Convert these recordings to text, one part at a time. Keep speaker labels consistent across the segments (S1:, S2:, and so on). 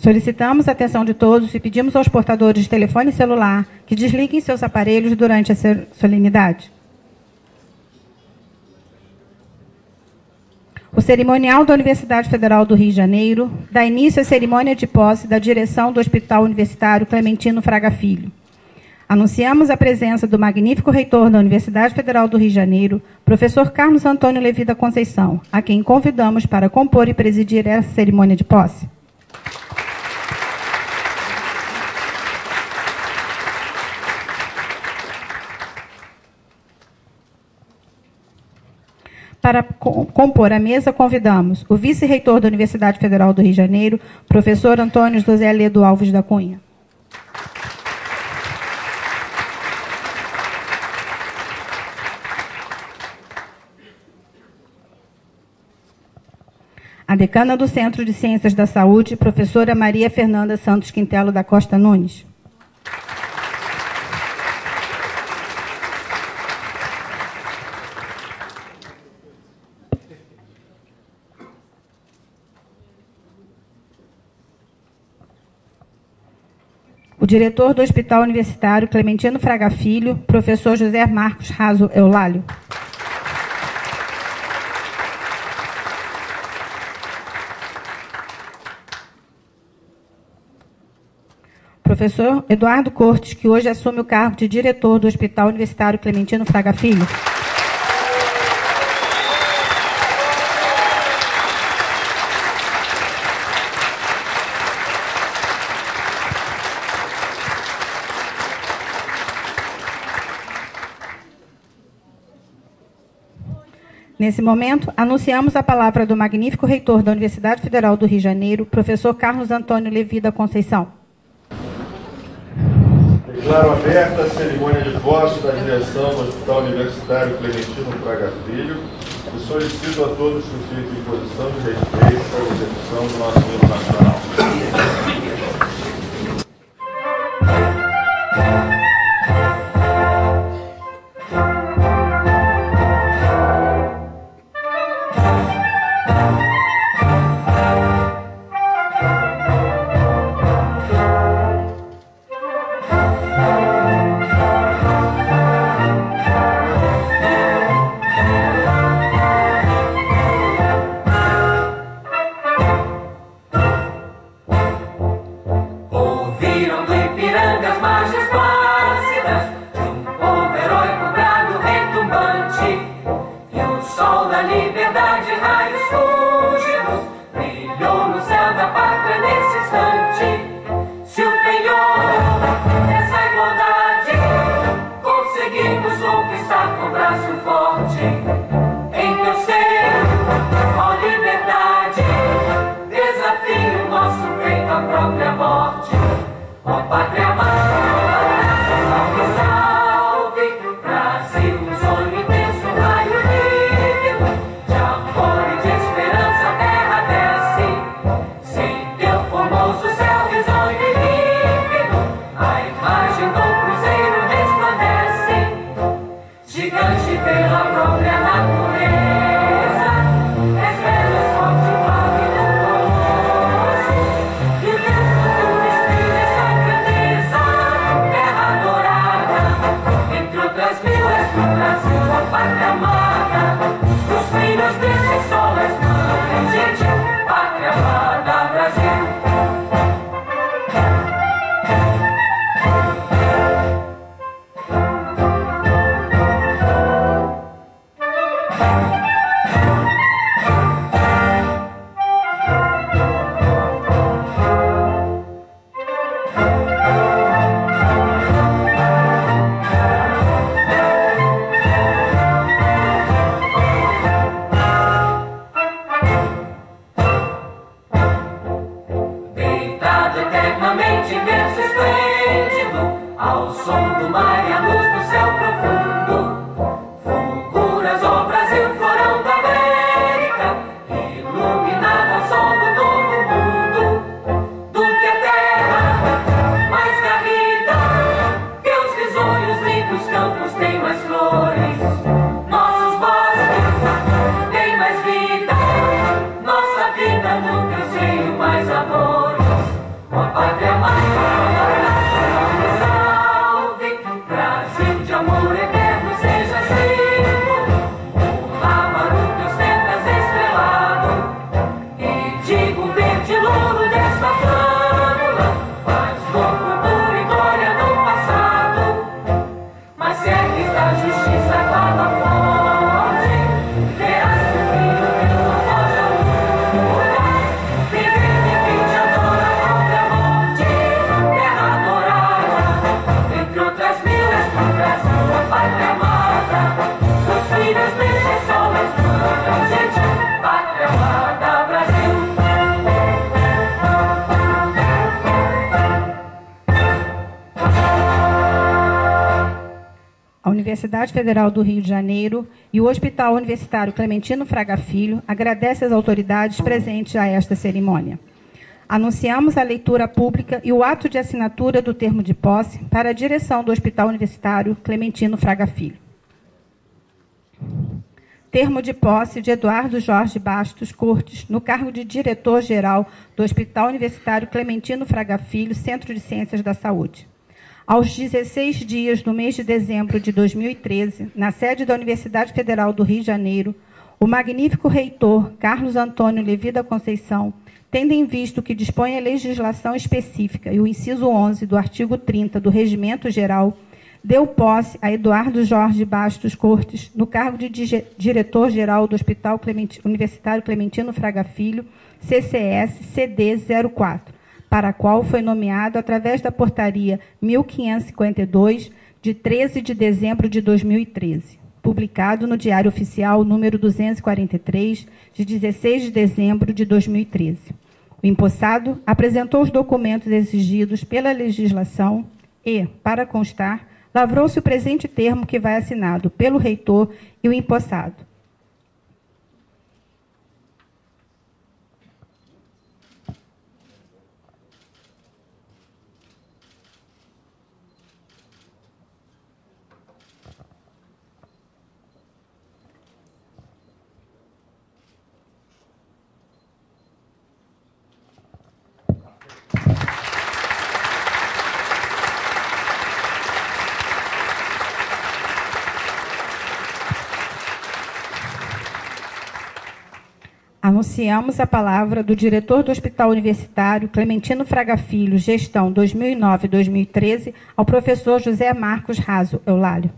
S1: Solicitamos a atenção de todos e pedimos aos portadores de telefone celular que desliguem seus aparelhos durante a solenidade. O cerimonial da Universidade Federal do Rio de Janeiro dá início à cerimônia de posse da direção do Hospital Universitário Clementino Fraga Filho. Anunciamos a presença do magnífico reitor da Universidade Federal do Rio de Janeiro, professor Carlos Antônio Levi da Conceição, a quem convidamos para compor e presidir essa cerimônia de posse. Para compor a mesa, convidamos o vice-reitor da Universidade Federal do Rio de Janeiro, professor Antônio José Ledo Alves da Cunha. A decana do Centro de Ciências da Saúde, professora Maria Fernanda Santos Quintelo da Costa Nunes. O diretor do Hospital Universitário Clementino Fraga Filho, professor José Marcos Raso Eulálio. Professor Eduardo Cortes, que hoje assume o cargo de diretor do Hospital Universitário Clementino Fraga Filho. Nesse momento, anunciamos a palavra do magnífico reitor da Universidade Federal do Rio de Janeiro, professor Carlos Antônio Levi da Conceição.
S2: Declaro aberta a cerimônia de posse da direção do Hospital Universitário Clementino Fraga Filho e solicito a todos que fiquem em posição de respeito para a execução do nosso hino nacional.
S1: A Universidade Federal do Rio de Janeiro e o Hospital Universitário Clementino Fraga Filho agradecem às autoridades presentes a esta cerimônia. Anunciamos a leitura pública e o ato de assinatura do termo de posse para a direção do Hospital Universitário Clementino Fraga Filho. Termo de posse de Eduardo Jorge Bastos Cortes, no cargo de diretor-geral do Hospital Universitário Clementino Fraga Filho, Centro de Ciências da Saúde. Aos 16 dias do mês de dezembro de 2013, na sede da Universidade Federal do Rio de Janeiro, o magnífico reitor Carlos Antônio Levi da Conceição, tendo em vista o que dispõe a legislação específica e o inciso 11 do artigo 30 do Regimento Geral, deu posse a Eduardo Jorge Bastos Cortes, no cargo de diretor-geral do Hospital Universitário Clementino Fraga Filho, CCS-CD 04, para a qual foi nomeado através da Portaria 1552, de 13 de dezembro de 2013, publicado no Diário Oficial número 243, de 16 de dezembro de 2013. O empossado apresentou os documentos exigidos pela legislação e, para constar, lavrou-se o presente termo que vai assinado pelo reitor e o empossado. Anunciamos a palavra do diretor do Hospital Universitário Clementino Fraga Filho, gestão 2009-2013, ao professor José Marcos Raso Eulálio.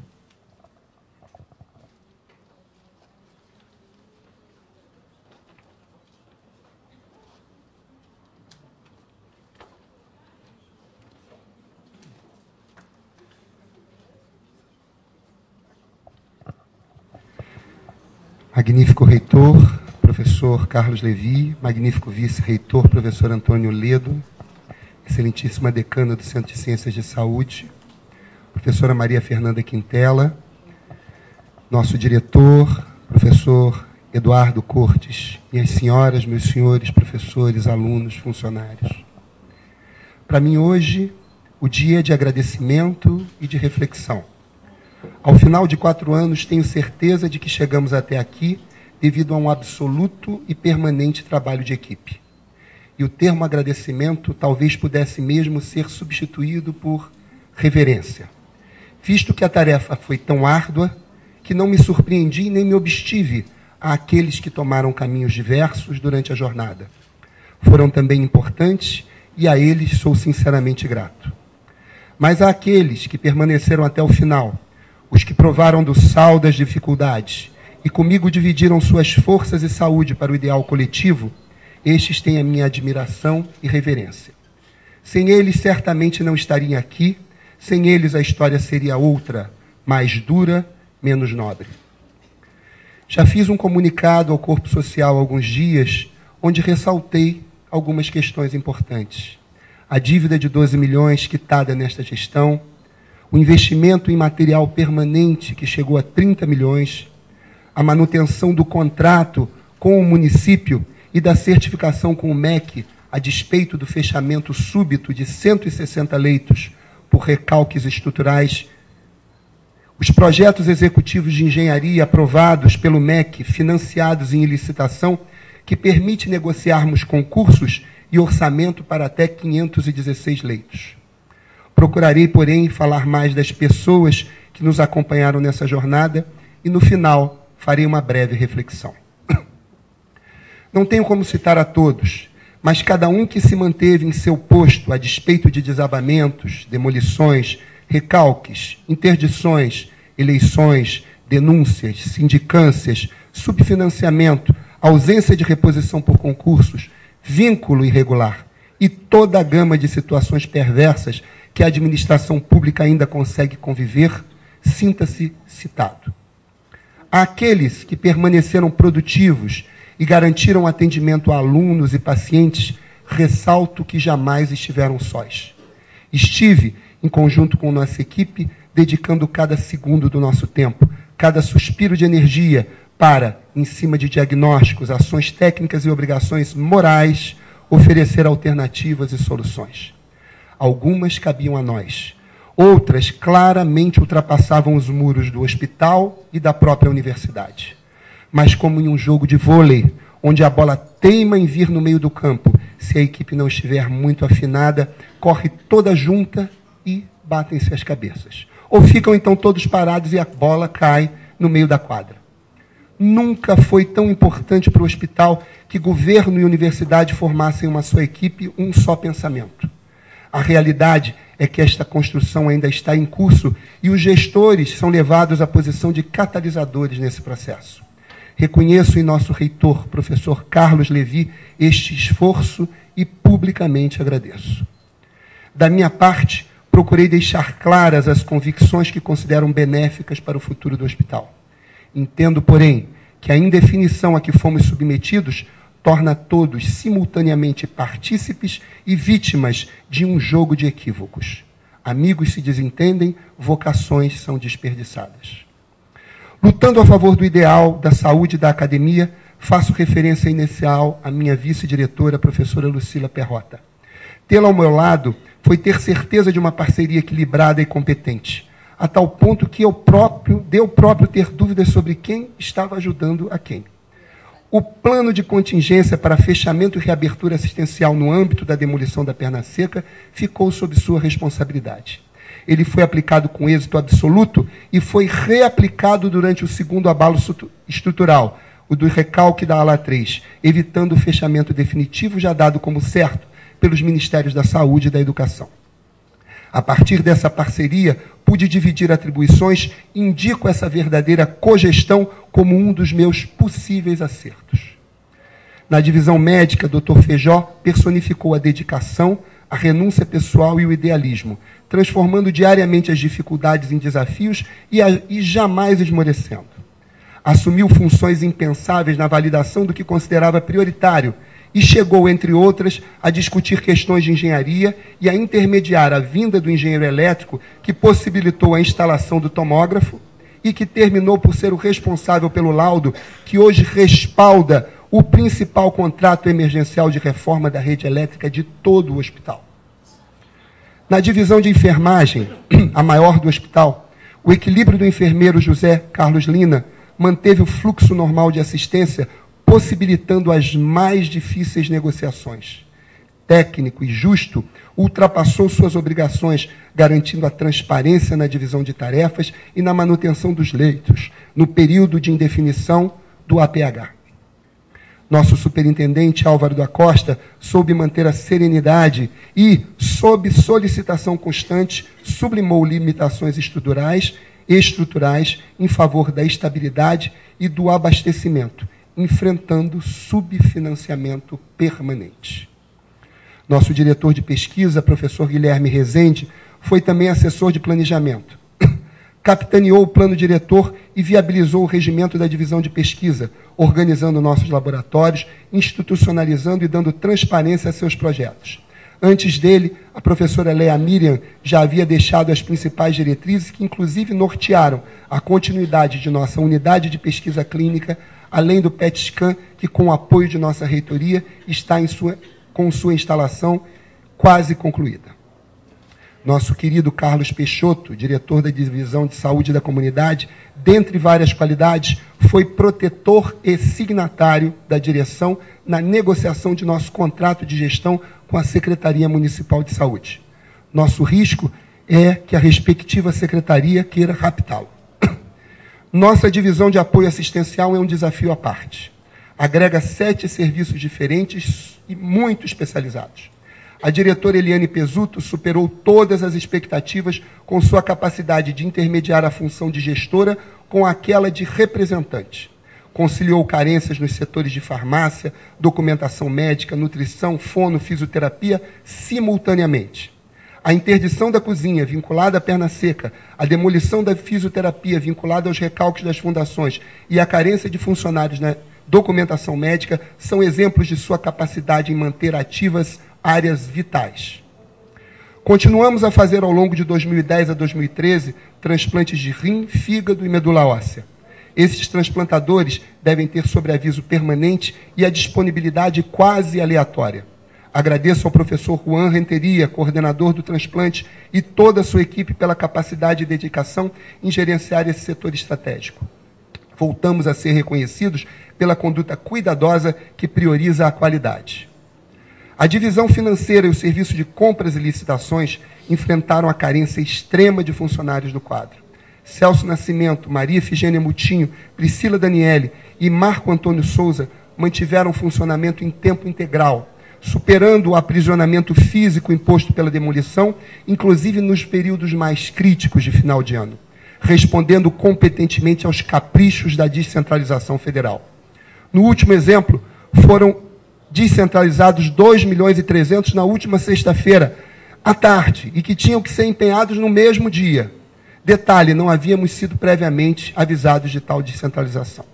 S3: Magnífico reitor, professor Carlos Levi, magnífico vice-reitor, professor Antônio Ledo, excelentíssima decana do Centro de Ciências de Saúde, professora Maria Fernanda Quintela, nosso diretor, professor Eduardo Cortes, minhas senhoras, meus senhores, professores, alunos, funcionários. Para mim, hoje, o dia é de agradecimento e de reflexão. Ao final de 4 anos, tenho certeza de que chegamos até aqui devido a um absoluto e permanente trabalho de equipe. E o termo agradecimento talvez pudesse mesmo ser substituído por reverência, visto que a tarefa foi tão árdua que não me surpreendi nem me obstive àqueles que tomaram caminhos diversos durante a jornada. Foram também importantes e a eles sou sinceramente grato. Mas àqueles que permaneceram até o final, os que provaram do sal das dificuldades e comigo dividiram suas forças e saúde para o ideal coletivo, estes têm a minha admiração e reverência. Sem eles, certamente não estaria aqui, sem eles a história seria outra, mais dura, menos nobre. Já fiz um comunicado ao Corpo Social há alguns dias, onde ressaltei algumas questões importantes. A dívida de 12 milhões quitada nesta gestão, o investimento em material permanente, que chegou a 30 milhões, a manutenção do contrato com o município e da certificação com o MEC, a despeito do fechamento súbito de 160 leitos por recalques estruturais, os projetos executivos de engenharia aprovados pelo MEC, financiados em licitação, que permite negociarmos concursos e orçamento para até 516 leitos. Procurarei, porém, falar mais das pessoas que nos acompanharam nessa jornada e, no final, farei uma breve reflexão. Não tenho como citar a todos, mas cada um que se manteve em seu posto a despeito de desabamentos, demolições, recalques, interdições, eleições, denúncias, sindicâncias, subfinanciamento, ausência de reposição por concursos, vínculo irregular e toda a gama de situações perversas que a administração pública ainda consegue conviver, sinta-se citado. Àqueles que permaneceram produtivos e garantiram atendimento a alunos e pacientes, ressalto que jamais estiveram sós. Estive, em conjunto com nossa equipe, dedicando cada segundo do nosso tempo, cada suspiro de energia para, em cima de diagnósticos, ações técnicas e obrigações morais, oferecer alternativas e soluções. Algumas cabiam a nós, outras claramente ultrapassavam os muros do hospital e da própria universidade. Mas como em um jogo de vôlei, onde a bola teima em vir no meio do campo, se a equipe não estiver muito afinada, corre toda junta e batem-se as cabeças. Ou ficam então todos parados e a bola cai no meio da quadra. Nunca foi tão importante para o hospital que governo e universidade formassem uma só equipe, um só pensamento. A realidade é que esta construção ainda está em curso e os gestores são levados à posição de catalisadores nesse processo. Reconheço em nosso reitor, professor Carlos Levi, este esforço e publicamente agradeço. Da minha parte, procurei deixar claras as convicções que considero benéficas para o futuro do hospital. Entendo, porém, que a indefinição a que fomos submetidos torna todos simultaneamente partícipes e vítimas de um jogo de equívocos. Amigos se desentendem, vocações são desperdiçadas. Lutando a favor do ideal da saúde da academia, faço referência inicial à minha vice-diretora, professora Lucila Perrota. Tê-la ao meu lado foi ter certeza de uma parceria equilibrada e competente, a tal ponto que eu próprio ter dúvidas sobre quem estava ajudando a quem. O plano de contingência para fechamento e reabertura assistencial no âmbito da demolição da perna seca ficou sob sua responsabilidade. Ele foi aplicado com êxito absoluto e foi reaplicado durante o segundo abalo estrutural, o do recalque da ala 3, evitando o fechamento definitivo já dado como certo pelos Ministérios da Saúde e da Educação. A partir dessa parceria, pude dividir atribuições e indico essa verdadeira cogestão como um dos meus possíveis acertos. Na divisão médica, Dr. Feijó personificou a dedicação, a renúncia pessoal e o idealismo, transformando diariamente as dificuldades em desafios e jamais esmorecendo. Assumiu funções impensáveis na validação do que considerava prioritário e chegou, entre outras, a discutir questões de engenharia e a intermediar a vinda do engenheiro elétrico que possibilitou a instalação do tomógrafo e que terminou por ser o responsável pelo laudo que hoje respalda o principal contrato emergencial de reforma da rede elétrica de todo o hospital. Na divisão de enfermagem, a maior do hospital, o equilíbrio do enfermeiro José Carlos Lina manteve o fluxo normal de assistência, possibilitando as mais difíceis negociações. Técnico e justo, ultrapassou suas obrigações, garantindo a transparência na divisão de tarefas e na manutenção dos leitos, no período de indefinição do APH. Nosso superintendente, Álvaro da Costa, soube manter a serenidade e, sob solicitação constante, sublimou limitações estruturais em favor da estabilidade e do abastecimento, enfrentando subfinanciamento permanente. Nosso diretor de pesquisa, professor Guilherme Rezende, foi também assessor de planejamento. Capitaneou o plano diretor e viabilizou o regimento da divisão de pesquisa, organizando nossos laboratórios, institucionalizando e dando transparência a seus projetos. Antes dele, a professora Leia Miriam já havia deixado as principais diretrizes que, inclusive, nortearam a continuidade de nossa unidade de pesquisa clínica, além do PET-scan, que, com o apoio de nossa reitoria, está com sua instalação quase concluída. Nosso querido Carlos Peixoto, diretor da Divisão de Saúde da Comunidade, dentre várias qualidades, foi protetor e signatário da direção na negociação de nosso contrato de gestão com a Secretaria Municipal de Saúde. Nosso risco é que a respectiva secretaria queira raptá-lo. Nossa divisão de apoio assistencial é um desafio à parte. Agrega 7 serviços diferentes e muito especializados. A diretora Eliane Pesuto superou todas as expectativas com sua capacidade de intermediar a função de gestora com aquela de representante. Conciliou carências nos setores de farmácia, documentação médica, nutrição, fono, fisioterapia, simultaneamente. A interdição da cozinha, vinculada à perna seca, a demolição da fisioterapia, vinculada aos recalques das fundações, e a carência de funcionários na documentação médica são exemplos de sua capacidade em manter ativas áreas vitais. Continuamos a fazer ao longo de 2010 a 2013 transplantes de rim, fígado e medula óssea. Esses transplantadores devem ter sobreaviso permanente e a disponibilidade quase aleatória. Agradeço ao professor Juan Renteria, coordenador do transplante, e toda a sua equipe pela capacidade e dedicação em gerenciar esse setor estratégico. Voltamos a ser reconhecidos pela conduta cuidadosa que prioriza a qualidade. A divisão financeira e o serviço de compras e licitações enfrentaram a carência extrema de funcionários do quadro. Celso Nascimento, Maria Efigênia Mutinho, Priscila Daniele e Marco Antônio Souza mantiveram funcionamento em tempo integral, superando o aprisionamento físico imposto pela demolição, inclusive nos períodos mais críticos de final de ano, respondendo competentemente aos caprichos da descentralização federal. No último exemplo, foram descentralizados 2.300.000 na última sexta-feira, à tarde, e que tinham que ser empenhados no mesmo dia. Detalhe, não havíamos sido previamente avisados de tal descentralização.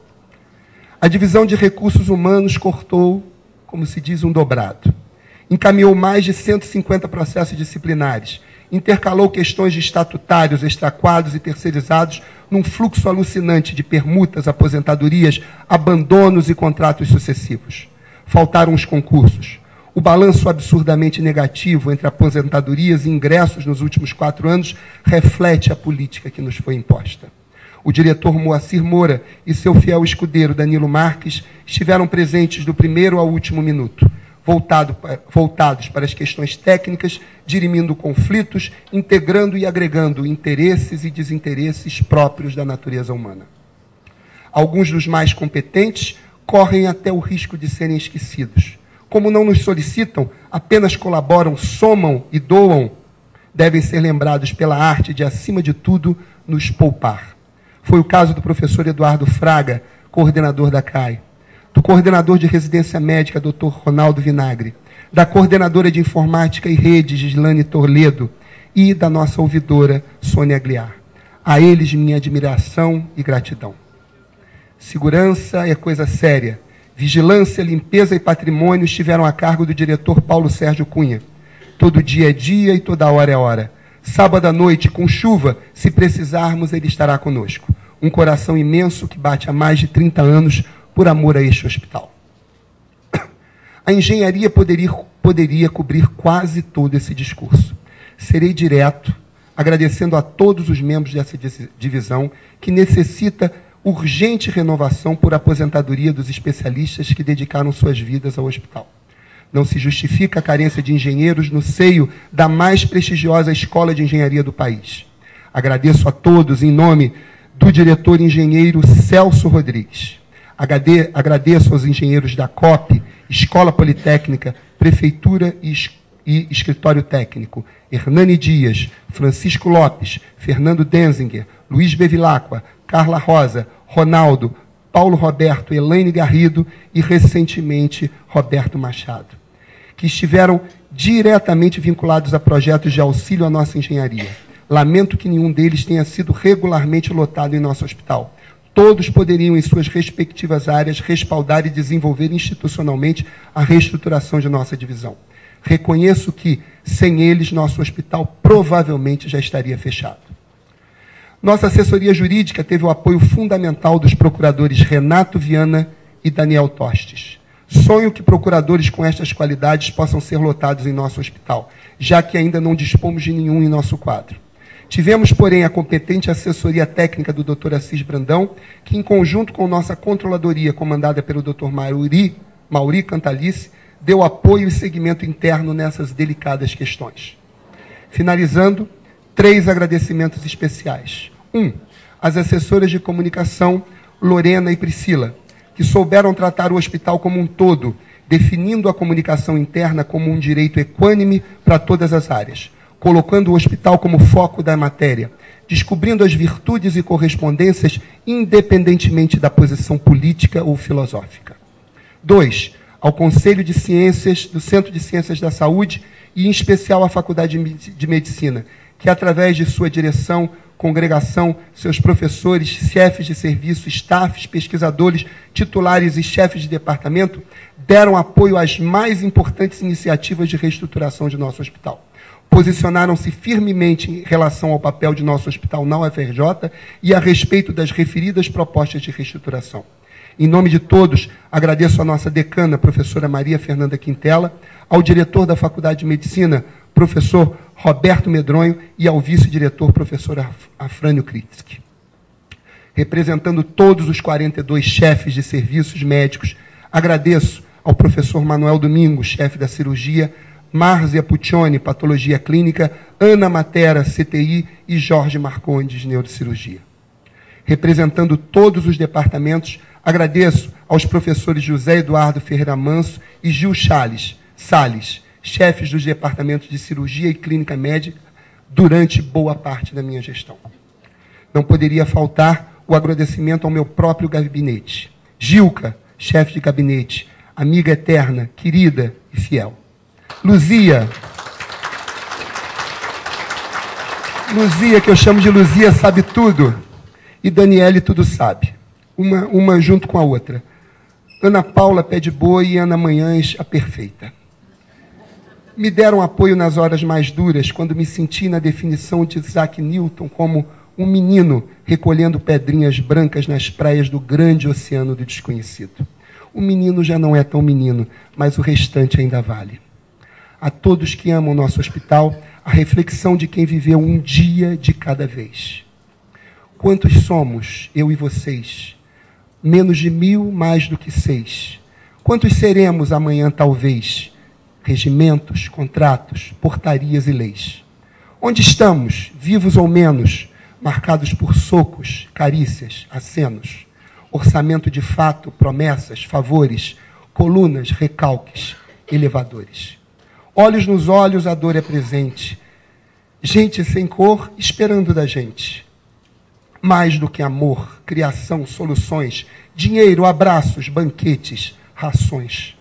S3: A divisão de recursos humanos cortou, como se diz, um dobrado. Encaminhou mais de 150 processos disciplinares. Intercalou questões de estatutários, extraquadros e terceirizados num fluxo alucinante de permutas, aposentadorias, abandonos e contratos sucessivos. Faltaram os concursos. O balanço absurdamente negativo entre aposentadorias e ingressos nos últimos 4 anos reflete a política que nos foi imposta. O diretor Moacir Moura e seu fiel escudeiro Danilo Marques estiveram presentes do primeiro ao último minuto, voltados para as questões técnicas, dirimindo conflitos, integrando e agregando interesses e desinteresses próprios da natureza humana. Alguns dos mais competentes correm até o risco de serem esquecidos. Como não nos solicitam, apenas colaboram, somam e doam, devem ser lembrados pela arte de, acima de tudo, nos poupar. Foi o caso do professor Eduardo Fraga, coordenador da CAI, do coordenador de residência médica, Dr. Ronaldo Vinagre, da coordenadora de informática e redes, Gislane Toledo, e da nossa ouvidora, Sônia Agliar. A eles minha admiração e gratidão. Segurança é coisa séria. Vigilância, limpeza e patrimônio estiveram a cargo do diretor Paulo Sérgio Cunha. Todo dia é dia e toda hora é hora. Sábado à noite, com chuva, se precisarmos, ele estará conosco. Um coração imenso que bate há mais de 30 anos por amor a este hospital. A engenharia poderia cobrir quase todo esse discurso. Serei direto, agradecendo a todos os membros dessa divisão que necessita urgente renovação por aposentadoria dos especialistas que dedicaram suas vidas ao hospital. Não se justifica a carência de engenheiros no seio da mais prestigiosa escola de engenharia do país. Agradeço a todos em nome do diretor engenheiro Celso Rodrigues. Agradeço aos engenheiros da COP, Escola Politécnica, Prefeitura e Escritório Técnico, Hernani Dias, Francisco Lopes, Fernando Denzinger, Luiz Bevilacqua, Carla Rosa, Ronaldo, Paulo Roberto, Elaine Garrido e, recentemente, Roberto Machado, que estiveram diretamente vinculados a projetos de auxílio à nossa engenharia. Lamento que nenhum deles tenha sido regularmente lotado em nosso hospital. Todos poderiam, em suas respectivas áreas, respaldar e desenvolver institucionalmente a reestruturação de nossa divisão. Reconheço que, sem eles, nosso hospital provavelmente já estaria fechado. Nossa assessoria jurídica teve o apoio fundamental dos procuradores Renato Viana e Daniel Tostes. Sonho que procuradores com estas qualidades possam ser lotados em nosso hospital, já que ainda não dispomos de nenhum em nosso quadro. Tivemos, porém, a competente assessoria técnica do Dr. Assis Brandão, que, em conjunto com nossa controladoria, comandada pelo Dr. Mauri Cantalice, deu apoio e seguimento interno nessas delicadas questões. Finalizando, 3 agradecimentos especiais. 1. As assessoras de comunicação Lorena e Priscila, que souberam tratar o hospital como um todo, definindo a comunicação interna como um direito equânime para todas as áreas, colocando o hospital como foco da matéria, descobrindo as virtudes e correspondências independentemente da posição política ou filosófica. 2. Ao Conselho de Ciências do Centro de Ciências da Saúde e, em especial, à Faculdade de Medicina, que, através de sua direção, congregação, seus professores, chefes de serviço, staffs, pesquisadores, titulares e chefes de departamento, deram apoio às mais importantes iniciativas de reestruturação de nosso hospital. posicionaram-se firmemente em relação ao papel de nosso hospital na UFRJ e a respeito das referidas propostas de reestruturação. Em nome de todos, agradeço à nossa decana, professora Maria Fernanda Quintela, ao diretor da Faculdade de Medicina, professor Roberto Medronho, e ao vice-diretor, professor Afrânio Kritsky. Representando todos os 42 chefes de serviços médicos, agradeço ao professor Manuel Domingos, chefe da cirurgia, Márzia Puccioni, patologia clínica, Ana Matera, CTI e Jorge Marcondes, neurocirurgia. Representando todos os departamentos, agradeço aos professores José Eduardo Ferreira Manso e Gil Salles, chefes dos departamentos de cirurgia e clínica médica, durante boa parte da minha gestão. Não poderia faltar o agradecimento ao meu próprio gabinete. Gilca, chefe de gabinete, amiga eterna, querida e fiel. Luzia, que eu chamo de Luzia, sabe tudo. E Daniele tudo sabe. Uma junto com a outra. Ana Paula, pé de boi, e Ana Manhães, a perfeita. Me deram apoio nas horas mais duras, quando me senti na definição de Isaac Newton como um menino recolhendo pedrinhas brancas nas praias do grande oceano do desconhecido. O menino já não é tão menino, mas o restante ainda vale. A todos que amam nosso hospital, a reflexão de quem viveu um dia de cada vez. Quantos somos, eu e vocês? Menos de 1000, mais do que 6. Quantos seremos amanhã, talvez? Regimentos, contratos, portarias e leis. Onde estamos, vivos ou menos, marcados por socos, carícias, acenos, orçamento de fato, promessas, favores, colunas, recalques, elevadores. Olhos nos olhos, a dor é presente. Gente sem cor, esperando da gente. Mais do que amor, criação, soluções, dinheiro, abraços, banquetes, rações.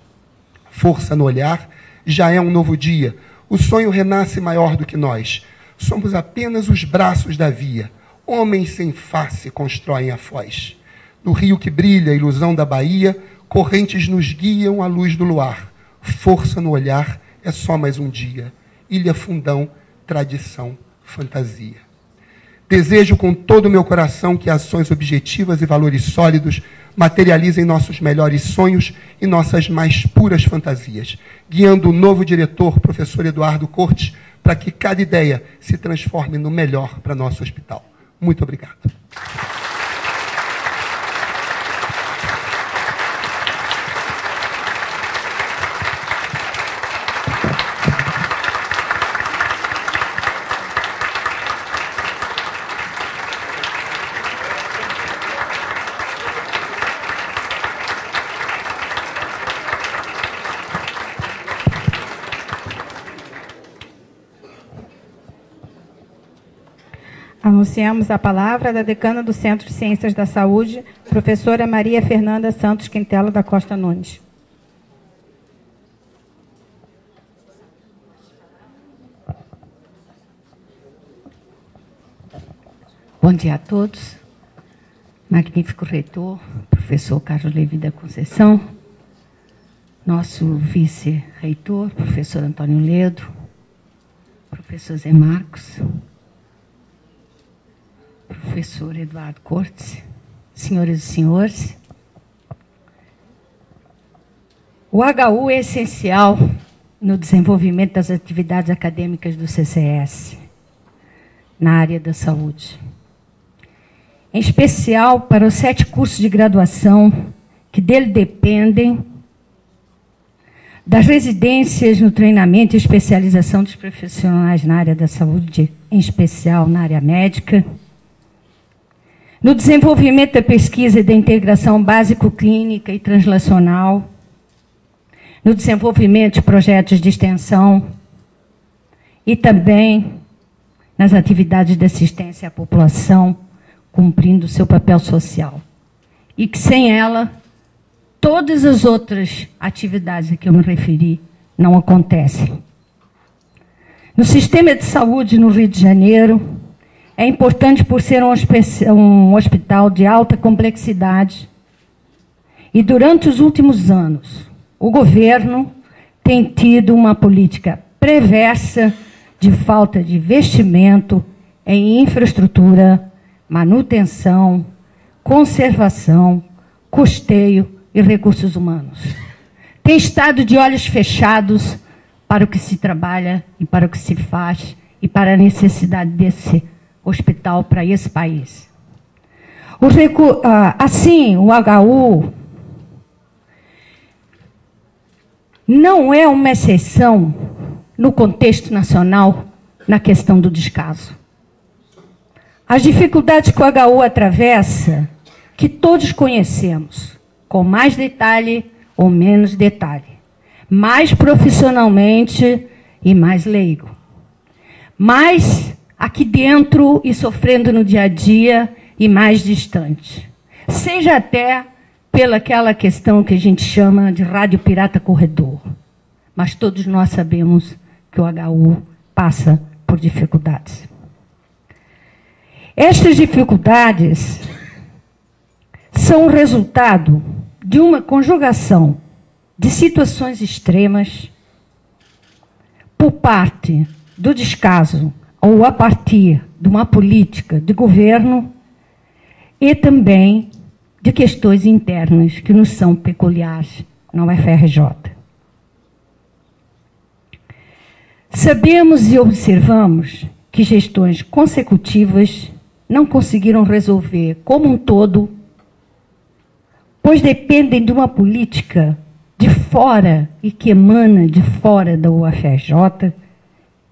S3: Força no olhar, já é um novo dia. O sonho renasce maior do que nós. Somos apenas os braços da via. Homens sem face constroem a foz. No rio que brilha, a ilusão da Bahia, correntes nos guiam à luz do luar. Força no olhar, é só mais um dia. Ilha Fundão, tradição, fantasia. Desejo com todo o meu coração que ações objetivas e valores sólidos materializem nossos melhores sonhos e nossas mais puras fantasias, guiando o novo diretor, professor Eduardo Cortes, para que cada ideia se transforme no melhor para nosso hospital. Muito obrigado.
S1: Anunciamos a palavra da decana do Centro de Ciências da Saúde, professora Maria Fernanda Santos Quintela da Costa Nunes.
S4: Bom dia a todos. Magnífico reitor, professor Carlos Levi da Conceição, nosso vice-reitor, professor Antônio Ledo, professor Zé Marcos, professor Eduardo Cortes, senhoras e senhores. O HU é essencial no desenvolvimento das atividades acadêmicas do CCS, na área da saúde. Em especial para os 7 cursos de graduação que dele dependem, das residências no treinamento e especialização dos profissionais na área da saúde, em especial na área médica, no desenvolvimento da pesquisa e da integração básico-clínica e translacional, no desenvolvimento de projetos de extensão e também nas atividades de assistência à população, cumprindo seu papel social. E que sem ela, todas as outras atividades a que eu me referi não acontecem. No sistema de saúde no Rio de Janeiro, é importante por ser um hospital de alta complexidade. E durante os últimos anos, o governo tem tido uma política perversa de falta de investimento em infraestrutura, manutenção, conservação, custeio e recursos humanos. Tem estado de olhos fechados para o que se trabalha e para o que se faz e para a necessidade desse hospital para esse país. Assim, o HU não é uma exceção no contexto nacional na questão do descaso. As dificuldades que o HU atravessa, que todos conhecemos, com mais detalhe ou menos detalhe, mais profissionalmente e mais leigo. Mais aqui dentro e sofrendo no dia a dia e mais distante. Seja até pelaquela questão que a gente chama de rádio pirata corredor. Mas todos nós sabemos que o HU passa por dificuldades. Estas dificuldades são o resultado de uma conjugação de situações extremas por parte do descaso ou a partir de uma política de governo e também de questões internas que nos são peculiares na UFRJ. Sabemos e observamos que gestões consecutivas não conseguiram resolver como um todo, pois dependem de uma política de fora e que emana de fora da UFRJ,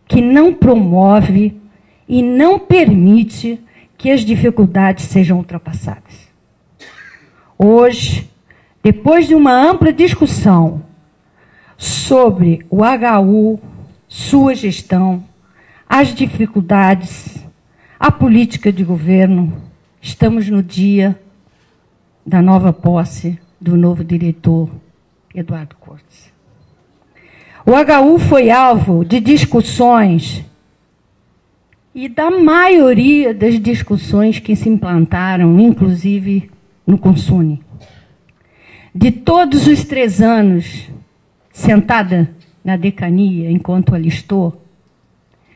S4: que não promove e não permite que as dificuldades sejam ultrapassadas. Hoje, depois de uma ampla discussão sobre o HU, sua gestão, as dificuldades, a política de governo, estamos no dia da nova posse do novo diretor, Eduardo Cortes. O HU foi alvo de discussões e da maioria das discussões que se implantaram, inclusive no Consune. De todos os 3 anos, sentada na decania enquanto alistou,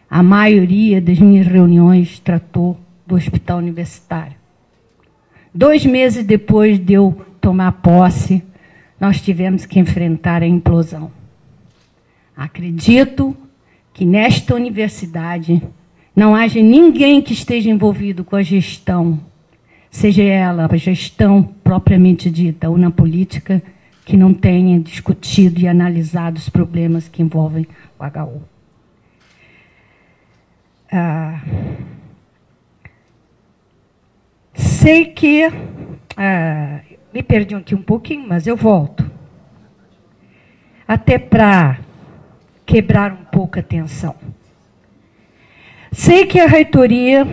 S4: a maioria das minhas reuniões tratou do hospital universitário. 2 meses depois de eu tomar posse, nós tivemos que enfrentar a implosão. Acredito que nesta universidade não haja ninguém que esteja envolvido com a gestão, seja ela a gestão propriamente dita ou na política, que não tenha discutido e analisado os problemas que envolvem o HU. Sei que... me perdi aqui um pouquinho, mas eu volto. Até para quebrar um pouco a tensão. Sei que a reitoria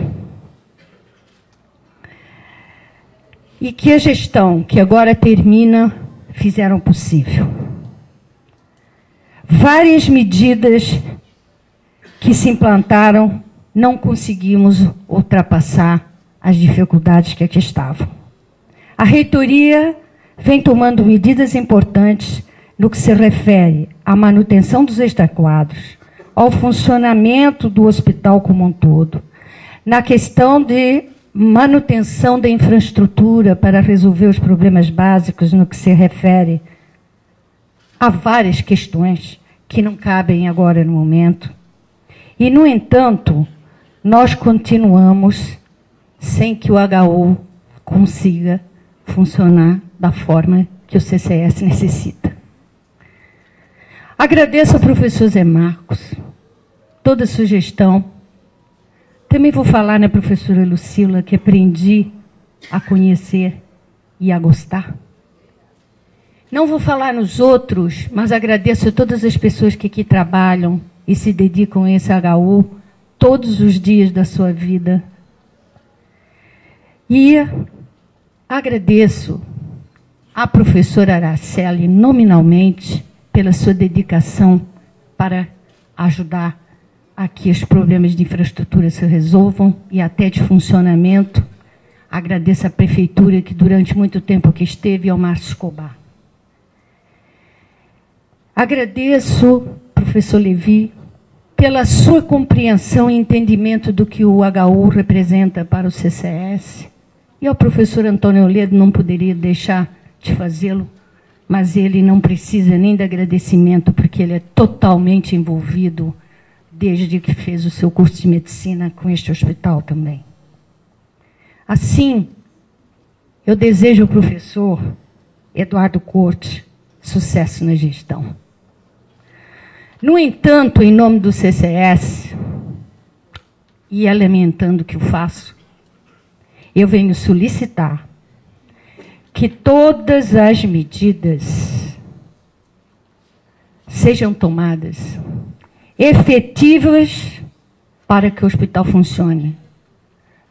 S4: e que a gestão, que agora termina, fizeram possível. Várias medidas que se implantaram, não conseguimos ultrapassar as dificuldades que aqui estavam. A reitoria vem tomando medidas importantes no que se refere à manutenção dos extraquadros, ao funcionamento do hospital como um todo, na questão de manutenção da infraestrutura para resolver os problemas básicos no que se refere a várias questões que não cabem agora no momento. E, no entanto, nós continuamos sem que o HU consiga funcionar da forma que o CCS necessita. Agradeço ao professor Zé Marcos, toda a sugestão. Também vou falar na professora Lucila, que aprendi a conhecer e a gostar. Não vou falar nos outros, mas agradeço a todas as pessoas que aqui trabalham e se dedicam a esse HU todos os dias da sua vida. E agradeço à professora Araceli, nominalmente, pela sua dedicação para ajudar a que os problemas de infraestrutura se resolvam e até de funcionamento. Agradeço à prefeitura, que durante muito tempo que esteve, e ao Márcio Escobar. Agradeço, professor Levi, pela sua compreensão e entendimento do que o HU representa para o CCS. E ao professor Antônio Ledo não poderia deixar de fazê-lo, mas ele não precisa nem de agradecimento, porque ele é totalmente envolvido desde que fez o seu curso de medicina com este hospital também. Assim, eu desejo ao professor Eduardo Corte sucesso na gestão. No entanto, em nome do CCS, e é lamentando que o faço, eu venho solicitar que todas as medidas sejam tomadas efetivas para que o hospital funcione,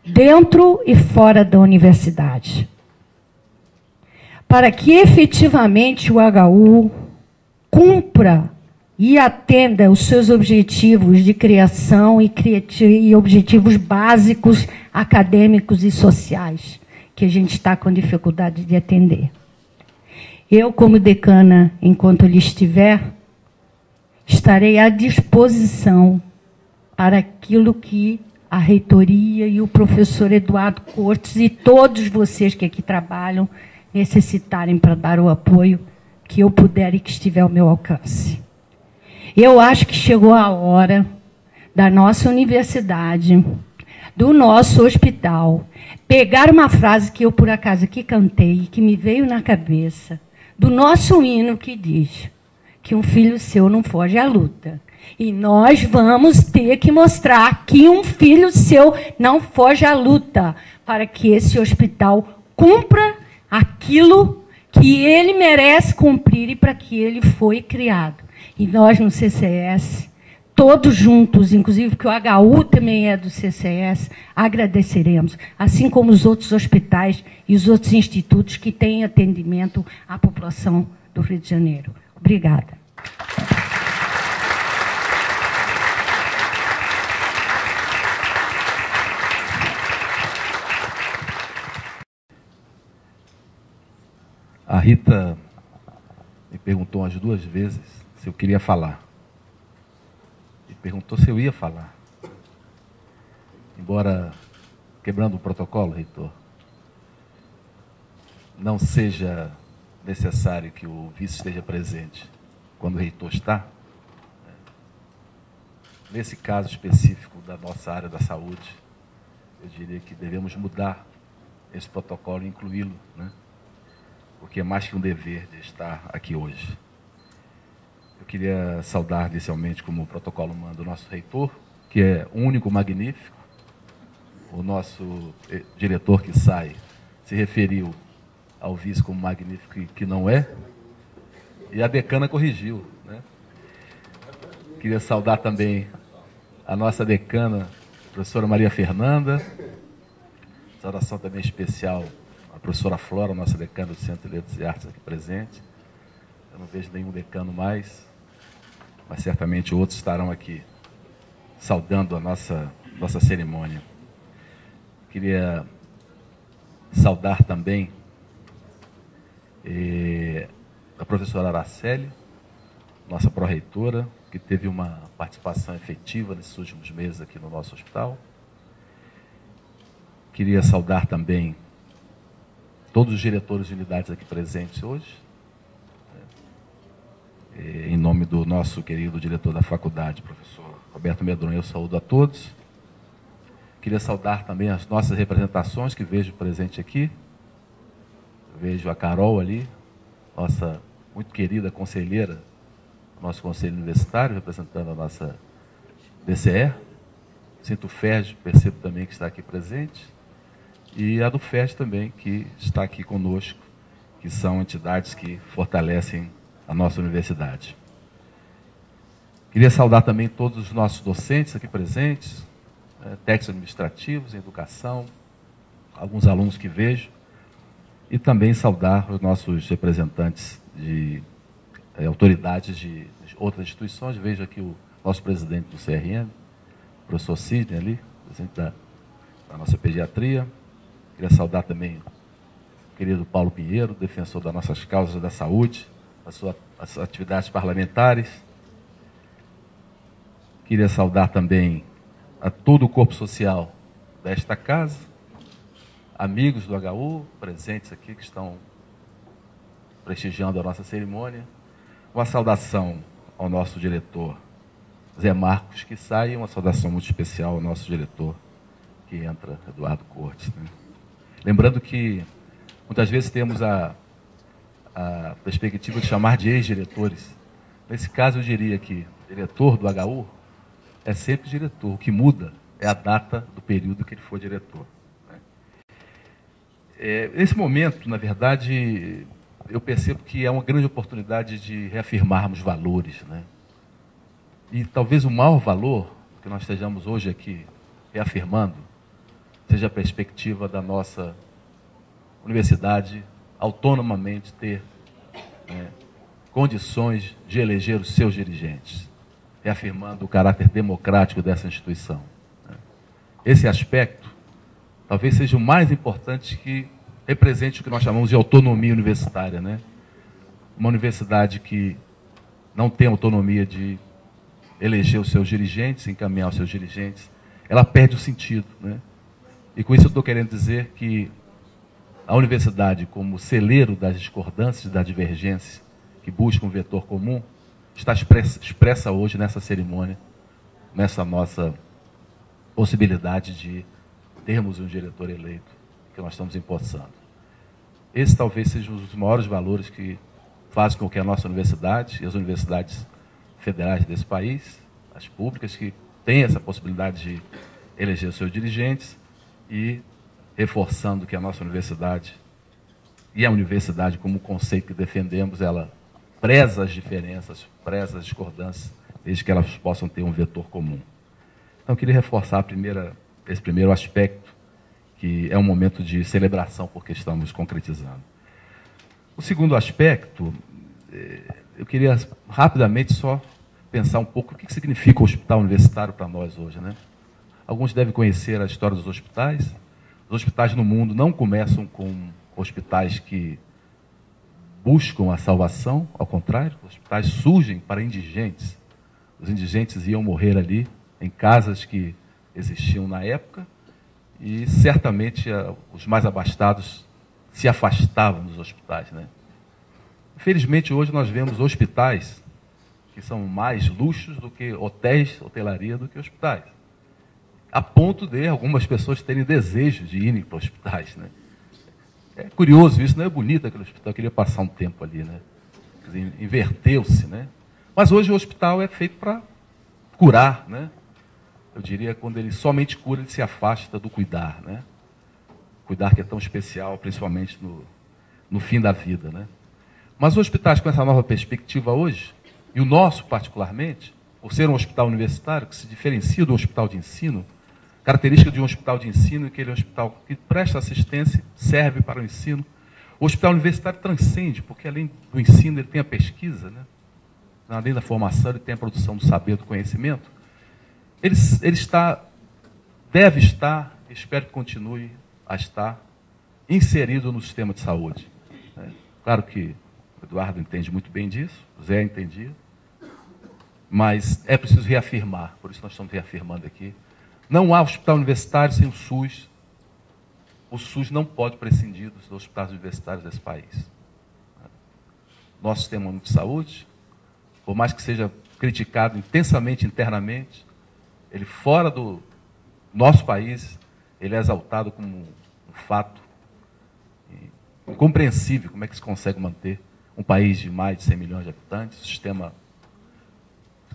S4: dentro e fora da universidade, para que efetivamente o HU cumpra e atenda os seus objetivos de criação e objetivos básicos, acadêmicos e sociais, que a gente está com dificuldade de atender. Eu, como decana, enquanto ele estiver, estarei à disposição para aquilo que a reitoria e o professor Eduardo Cortes e todos vocês que aqui trabalham necessitarem para dar o apoio que eu puder e que estiver ao meu alcance. Eu acho que chegou a hora da nossa universidade, do nosso hospital, pegar uma frase que eu, por acaso, aqui cantei e que me veio na cabeça, do nosso hino que diz que um filho seu não foge à luta. E nós vamos ter que mostrar que um filho seu não foge à luta, para que esse hospital cumpra aquilo que ele merece cumprir e para que ele foi criado. E nós, no CCS, todos juntos, inclusive que o HU também é do CCS, agradeceremos, assim como os outros hospitais e os outros institutos que têm atendimento à população do Rio de Janeiro. Obrigada.
S5: A Rita me perguntou umas 2 vezes se eu queria falar. Me perguntou se eu ia falar. Embora, quebrando o protocolo, reitor, não seja necessário que o vice esteja presente quando o reitor está, nesse caso específico da nossa área da saúde, eu diria que devemos mudar esse protocolo e incluí-lo, né? Porque é mais que um dever de estar aqui hoje. Eu queria saudar inicialmente, como o protocolo manda, o nosso reitor, que é único, magnífico. O nosso diretor que sai se referiu ao vice como magnífico, que não é. E a decana corrigiu, né? Queria saudar também a nossa decana, a professora Maria Fernanda. Saudação também especial à professora Flora, nossa decana do Centro de Letras e Artes aqui presente. Eu não vejo nenhum decano mais, mas certamente outros estarão aqui saudando a nossa cerimônia. Queria saudar também a professora Araceli, nossa pró-reitora, que teve uma participação efetiva nesses últimos meses aqui no nosso hospital. Queria saudar também todos os diretores de unidades aqui presentes hoje, em nome do nosso querido diretor da faculdade, professor Roberto Medronho, eu saúdo a todos. Queria saudar também as nossas representações que vejo presente aqui. Vejo a Carol ali, nossa muito querida conselheira, nosso conselho universitário, representando a nossa DCE. Sinto o FERJ, percebo também que está aqui presente. E a do FERJ também, que está aqui conosco, que são entidades que fortalecem a nossa universidade. Queria saudar também todos os nossos docentes aqui presentes, técnicos administrativos, em educação, alguns alunos que vejo, e também saudar os nossos representantes de autoridades de outras instituições. Vejo aqui o nosso presidente do CRM, o professor Sidney ali, presidente da nossa pediatria. Queria saudar também o querido Paulo Pinheiro, defensor das nossas causas da saúde, as suas atividades parlamentares. Queria saudar também a todo o corpo social desta casa, amigos do HU, presentes aqui que estão prestigiando a nossa cerimônia. Uma saudação ao nosso diretor, Zé Marcos, que sai, e uma saudação muito especial ao nosso diretor, que entra, Eduardo Cortes. Né? Lembrando que muitas vezes temos a perspectiva de chamar de ex-diretores. Nesse caso, eu diria que diretor do HU é sempre diretor. O que muda é a data do período que ele for diretor. Né? Nesse momento, na verdade, eu percebo que é uma grande oportunidade de reafirmarmos valores. Né? E talvez o maior valor que nós estejamos hoje aqui reafirmando seja a perspectiva da nossa universidade autonomamente ter condições de eleger os seus dirigentes, reafirmando o caráter democrático dessa instituição. Esse aspecto talvez seja o mais importante, que represente o que nós chamamos de autonomia universitária. Né? Uma universidade que não tem autonomia de eleger os seus dirigentes, encaminhar os seus dirigentes, ela perde o sentido. Né? E com isso eu estou querendo dizer que a universidade, como celeiro das discordâncias, da divergência, que busca um vetor comum, está expressa hoje nessa cerimônia, nessa nossa possibilidade de termos um diretor eleito, que nós estamos empossando. Esse talvez seja um dos maiores valores que fazem com que a nossa universidade e as universidades federais desse país, as públicas, que têm essa possibilidade de eleger os seus dirigentes, e reforçando que a nossa universidade, e a universidade como conceito que defendemos, ela preza as diferenças, preza as discordâncias, desde que elas possam ter um vetor comum. Então, eu queria reforçar esse primeiro aspecto, que é um momento de celebração, porque estamos concretizando. O segundo aspecto, eu queria rapidamente só pensar um pouco o que significa o hospital universitário para nós hoje. Né? Alguns devem conhecer a história dos hospitais. Os hospitais no mundo não começam com hospitais que buscam a salvação, ao contrário, os hospitais surgem para indigentes. Os indigentes iam morrer ali, em casas que existiam na época, e certamente os mais abastados se afastavam dos hospitais. Né? Infelizmente, hoje nós vemos hospitais que são mais luxos do que hotéis, hotelaria, do que hospitais. A ponto de algumas pessoas terem desejo de irem para hospitais. Né? É curioso isso, não é bonito aquele hospital, eu queria passar um tempo ali. Né? Quer dizer, inverteu-se. Né? Mas hoje o hospital é feito para curar. Né? Eu diria, quando ele somente cura, ele se afasta do cuidar. Né? Cuidar que é tão especial, principalmente no fim da vida. Né? Mas os hospitais com essa nova perspectiva hoje, e o nosso particularmente, por ser um hospital universitário, que se diferencia do hospital de ensino, característica de um hospital de ensino é que ele é um hospital que presta assistência, serve para o ensino. O hospital universitário transcende, porque além do ensino ele tem a pesquisa, né? Além da formação ele tem a produção do saber, do conhecimento. Ele deve estar, espero que continue a estar, inserido no sistema de saúde. Né? Claro que o Eduardo entende muito bem disso, o Zé entendia, mas é preciso reafirmar, por isso nós estamos reafirmando aqui. Não há hospital universitário sem o SUS. O SUS não pode prescindir dos hospitais universitários desse país. Nosso sistema único de saúde, por mais que seja criticado intensamente internamente, ele fora do nosso país, ele é exaltado como um fato incompreensível. Como é que se consegue manter um país de mais de 100 milhões de habitantes, um sistema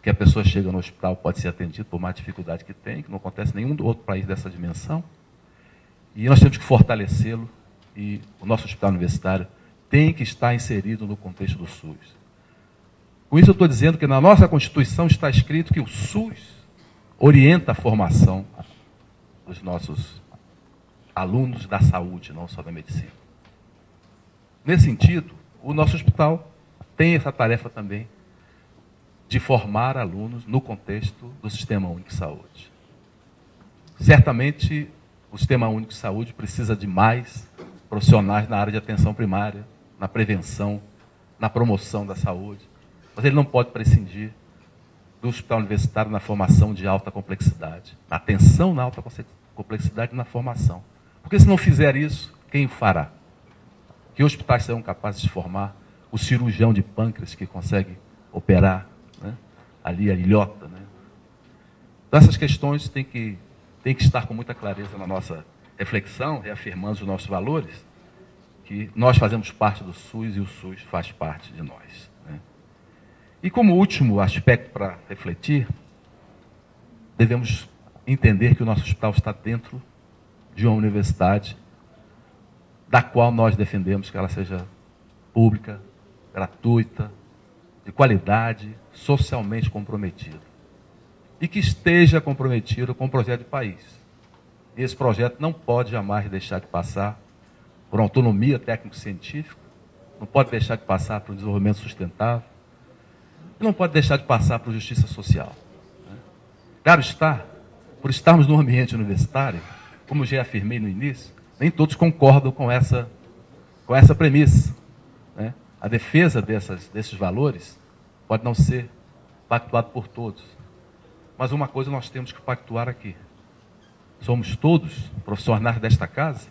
S5: que a pessoa chega no hospital pode ser atendido por mais dificuldade que tem, que não acontece em nenhum outro país dessa dimensão. E nós temos que fortalecê-lo, e o nosso hospital universitário tem que estar inserido no contexto do SUS. Com isso eu estou dizendo que na nossa Constituição está escrito que o SUS orienta a formação dos nossos alunos da saúde, não só da medicina. Nesse sentido, o nosso hospital tem essa tarefa também, de formar alunos no contexto do Sistema Único de Saúde. Certamente, o Sistema Único de Saúde precisa de mais profissionais na área de atenção primária, na prevenção, na promoção da saúde, mas ele não pode prescindir do hospital universitário na formação de alta complexidade, na atenção na alta complexidade e na formação. Porque se não fizer isso, quem o fará? Que hospitais serão capazes de formar o cirurgião de pâncreas que consegue operar, né, ali a ilhota, né? Então essas questões têm que estar com muita clareza na nossa reflexão, reafirmando os nossos valores, que nós fazemos parte do SUS e o SUS faz parte de nós, né? E como último aspecto para refletir, devemos entender que o nosso hospital está dentro de uma universidade da qual nós defendemos que ela seja pública, gratuita, de qualidade, socialmente comprometida. E que esteja comprometido com o projeto de país. E esse projeto não pode jamais deixar de passar por uma autonomia técnico-científica, não pode deixar de passar por um desenvolvimento sustentável, e não pode deixar de passar por justiça social, né? Claro está, por estarmos no ambiente universitário, como eu já afirmei no início, nem todos concordam com essa premissa, né? A defesa desses valores pode não ser pactuada por todos. Mas uma coisa nós temos que pactuar aqui. Somos todos, profissionais desta casa,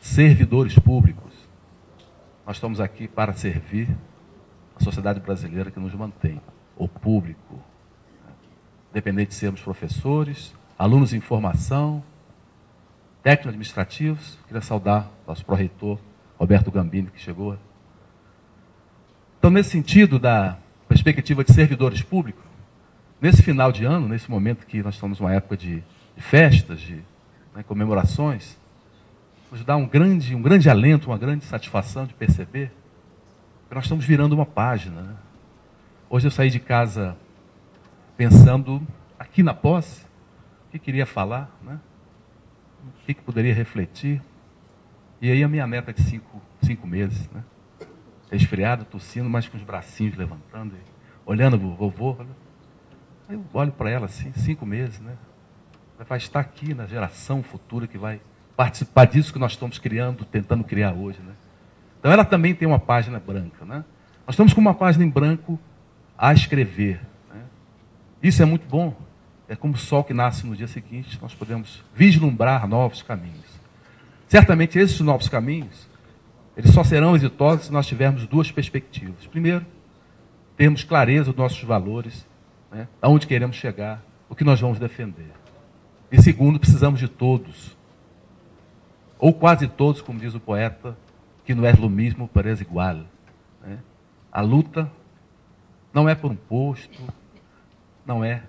S5: servidores públicos. Nós estamos aqui para servir a sociedade brasileira que nos mantém, o público. Independente de sermos professores, alunos em formação, técnicos administrativos. Queria saudar nosso pró-reitor, Roberto Gambini, que chegou. Então, nesse sentido da perspectiva de servidores públicos, nesse final de ano, nesse momento que nós estamos numa época de festas, de comemorações, nos dá um grande alento, uma grande satisfação de perceber que nós estamos virando uma página, né? Hoje eu saí de casa pensando aqui na posse, o que queria falar, né? O que poderia refletir. E aí a minha neta de 5 meses, né? Resfriado, tossindo, mas com os bracinhos levantando, olhando o vovô. Eu olho para ela assim, 5 meses, né? Ela vai estar aqui na geração futura que vai participar disso que nós estamos criando, tentando criar hoje, né? Então ela também tem uma página branca, né? Nós estamos com uma página em branco a escrever, né? Isso é muito bom. É como o sol que nasce no dia seguinte, nós podemos vislumbrar novos caminhos. Certamente esses novos caminhos, eles só serão exitosos se nós tivermos duas perspectivas. Primeiro, termos clareza dos nossos valores, né? Aonde queremos chegar, o que nós vamos defender. E segundo, precisamos de todos, ou quase todos, como diz o poeta, que no é lo mismo, pero es igual, né? A luta não é por um posto, não é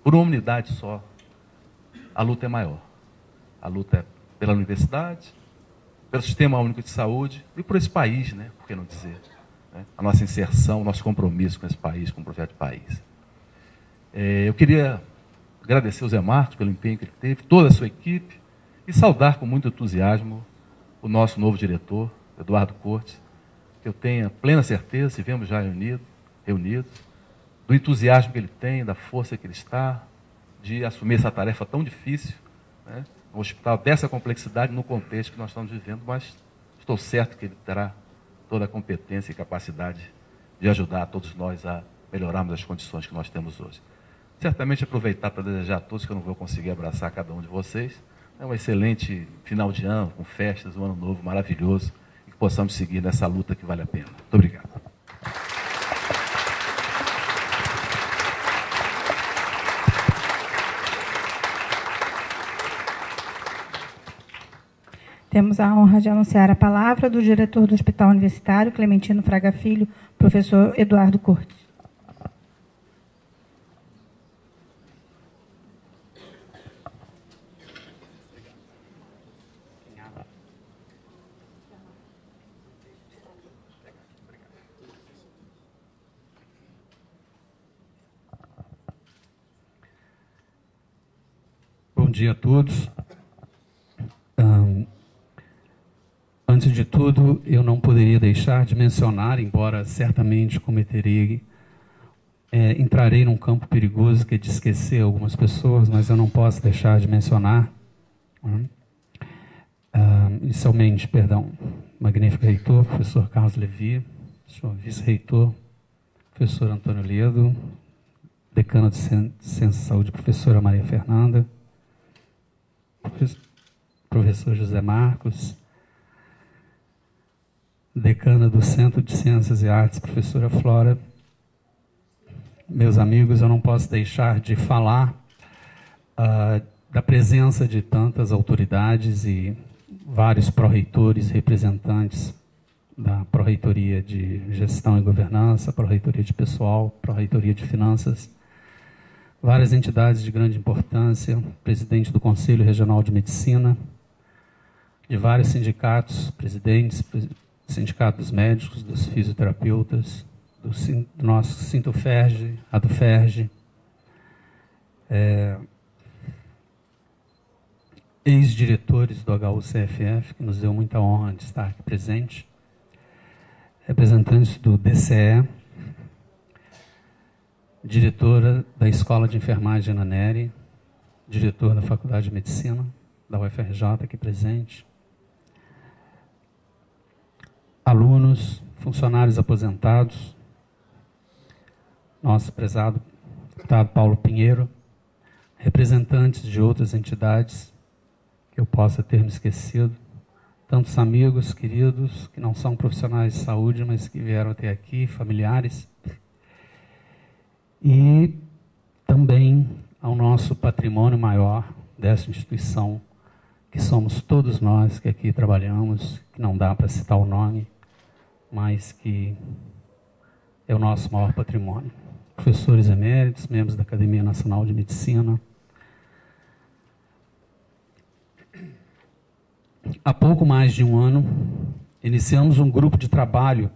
S5: por uma unidade só. A luta é maior. A luta é pela universidade, pelo Sistema Único de Saúde e por esse país, né? Por que não dizer, né? A nossa inserção, o nosso compromisso com esse país, com o projeto de país. Eu queria agradecer ao Zé Marcos pelo empenho que ele teve, toda a sua equipe, e saudar com muito entusiasmo o nosso novo diretor, Eduardo Cortes, que eu tenho plena certeza, estivemos já reunidos, do entusiasmo que ele tem, da força que ele está, de assumir essa tarefa tão difícil, né? Um hospital dessa complexidade no contexto que nós estamos vivendo, mas estou certo que ele terá toda a competência e capacidade de ajudar a todos nós a melhorarmos as condições que nós temos hoje. Certamente aproveitar para desejar a todos, que eu não vou conseguir abraçar cada um de vocês, um excelente final de ano, com festas, um ano novo maravilhoso, e que possamos seguir nessa luta que vale a pena. Muito obrigado.
S1: Temos a honra de anunciar a palavra do diretor do Hospital Universitário, Clementino Fraga Filho, professor Eduardo Cortes.
S6: Bom dia a todos. Antes de tudo, eu não poderia deixar de mencionar, embora certamente entrarei num campo perigoso que é de esquecer algumas pessoas, mas eu não posso deixar de mencionar, inicialmente, magnífico reitor, professor Carlos Levi, senhor vice-reitor, professor Antônio Ledo, decana do Centro de Ciência e Saúde, professora Maria Fernanda, professor José Marcos, decana do Centro de Ciências e Artes, professora Flora. Meus amigos, eu não posso deixar de falar da presença de tantas autoridades e vários pró-reitores, representantes da Pró-Reitoria de Gestão e Governança, Pró-Reitoria de Pessoal, Pró-Reitoria de Finanças, várias entidades de grande importância, presidente do Conselho Regional de Medicina, de vários sindicatos, presidentes, Sindicato dos Médicos, dos Fisioterapeutas, do nosso Sintoferge, a do Ferge, ex-diretores do HU-CFF, que nos deu muita honra de estar aqui presente, representantes do DCE, diretora da Escola de Enfermagem Ana Nery, diretor da Faculdade de Medicina da UFRJ aqui presente, alunos, funcionários aposentados, nosso prezado deputado Paulo Pinheiro, representantes de outras entidades que eu possa ter me esquecido, tantos amigos queridos que não são profissionais de saúde, mas que vieram até aqui, familiares, e também ao nosso patrimônio maior dessa instituição, que somos todos nós que aqui trabalhamos, que não dá para citar o nome, mas que é o nosso maior patrimônio. Professores eméritos, membros da Academia Nacional de Medicina. Há pouco mais de um ano, iniciamos um grupo de trabalho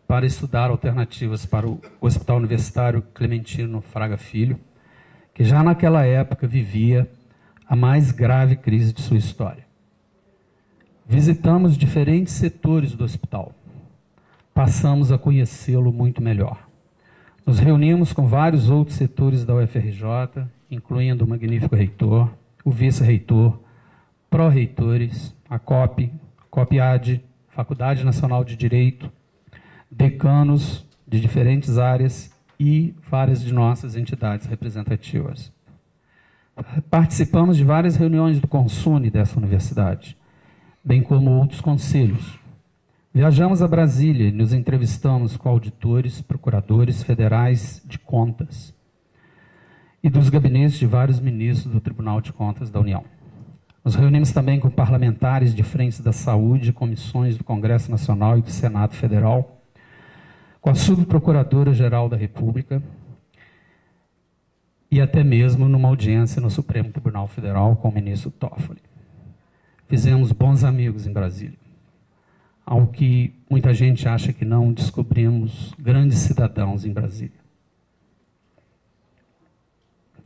S6: para estudar alternativas para o Hospital Universitário Clementino Fraga Filho, que já naquela época vivia a mais grave crise de sua história. Visitamos diferentes setores do hospital. Passamos a conhecê-lo muito melhor. Nos reunimos com vários outros setores da UFRJ, incluindo o magnífico reitor, o vice-reitor, pró-reitores, a COP, COPIAD, Faculdade Nacional de Direito, decanos de diferentes áreas e várias de nossas entidades representativas. Participamos de várias reuniões do Consune dessa universidade, bem como outros conselhos. Viajamos a Brasília e nos entrevistamos com auditores, procuradores federais de contas e dos gabinetes de vários ministros do Tribunal de Contas da União. Nos reunimos também com parlamentares de frentes da saúde, comissões do Congresso Nacional e do Senado Federal, com a Subprocuradora-Geral da República e até mesmo numa audiência no Supremo Tribunal Federal com o ministro Toffoli. Fizemos bons amigos em Brasília. Ao que muita gente acha que não, descobrimos grandes cidadãos em Brasília.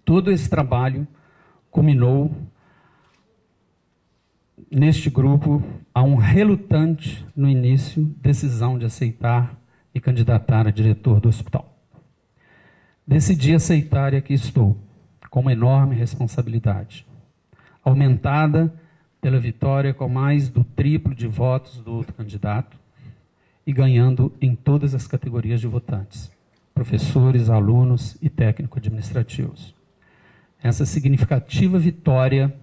S6: Todo esse trabalho culminou neste grupo a um relutante, no início, decisão de aceitar e candidatar a diretor do hospital. Decidi aceitar e aqui estou, com uma enorme responsabilidade, aumentada pela vitória com mais do triplo de votos do outro candidato e ganhando em todas as categorias de votantes, professores, alunos e técnico-administrativos. Essa significativa vitória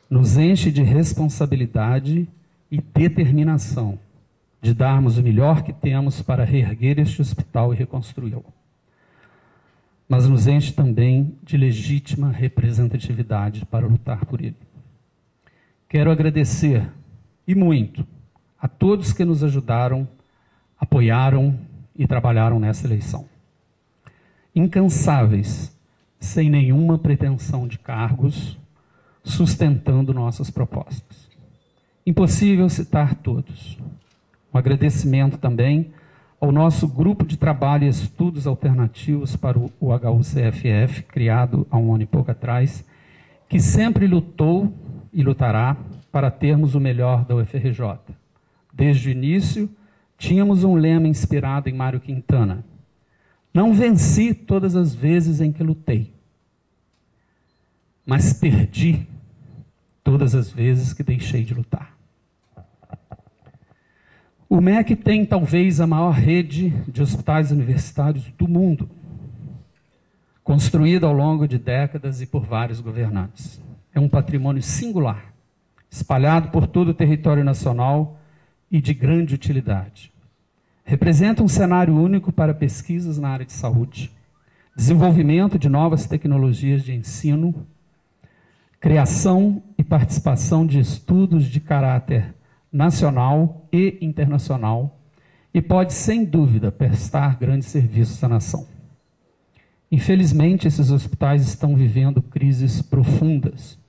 S6: nos enche de responsabilidade e determinação de darmos o melhor que temos para reerguer este hospital e reconstruí-lo. Mas nos enche também de legítima representatividade para lutar por ele. Quero agradecer, e muito, a todos que nos ajudaram, apoiaram e trabalharam nessa eleição. Incansáveis, sem nenhuma pretensão de cargos, sustentando nossas propostas. Impossível citar todos. Um agradecimento também ao nosso grupo de trabalho e estudos alternativos para o HU-CFF, criado há um ano e pouco atrás, que sempre lutou e lutará para termos o melhor da UFRJ. Desde o início, tínhamos um lema inspirado em Mário Quintana: não venci todas as vezes em que lutei, mas perdi todas as vezes que deixei de lutar. O MEC tem talvez a maior rede de hospitais universitários do mundo. construído ao longo de décadas e por vários governantes. É um patrimônio singular, espalhado por todo o território nacional e de grande utilidade. Representa um cenário único para pesquisas na área de saúde, desenvolvimento de novas tecnologias de ensino, criação e participação de estudos de caráter nacional e internacional, e pode, sem dúvida, prestar grandes serviços à nação. Infelizmente, esses hospitais estão vivendo crises profundas.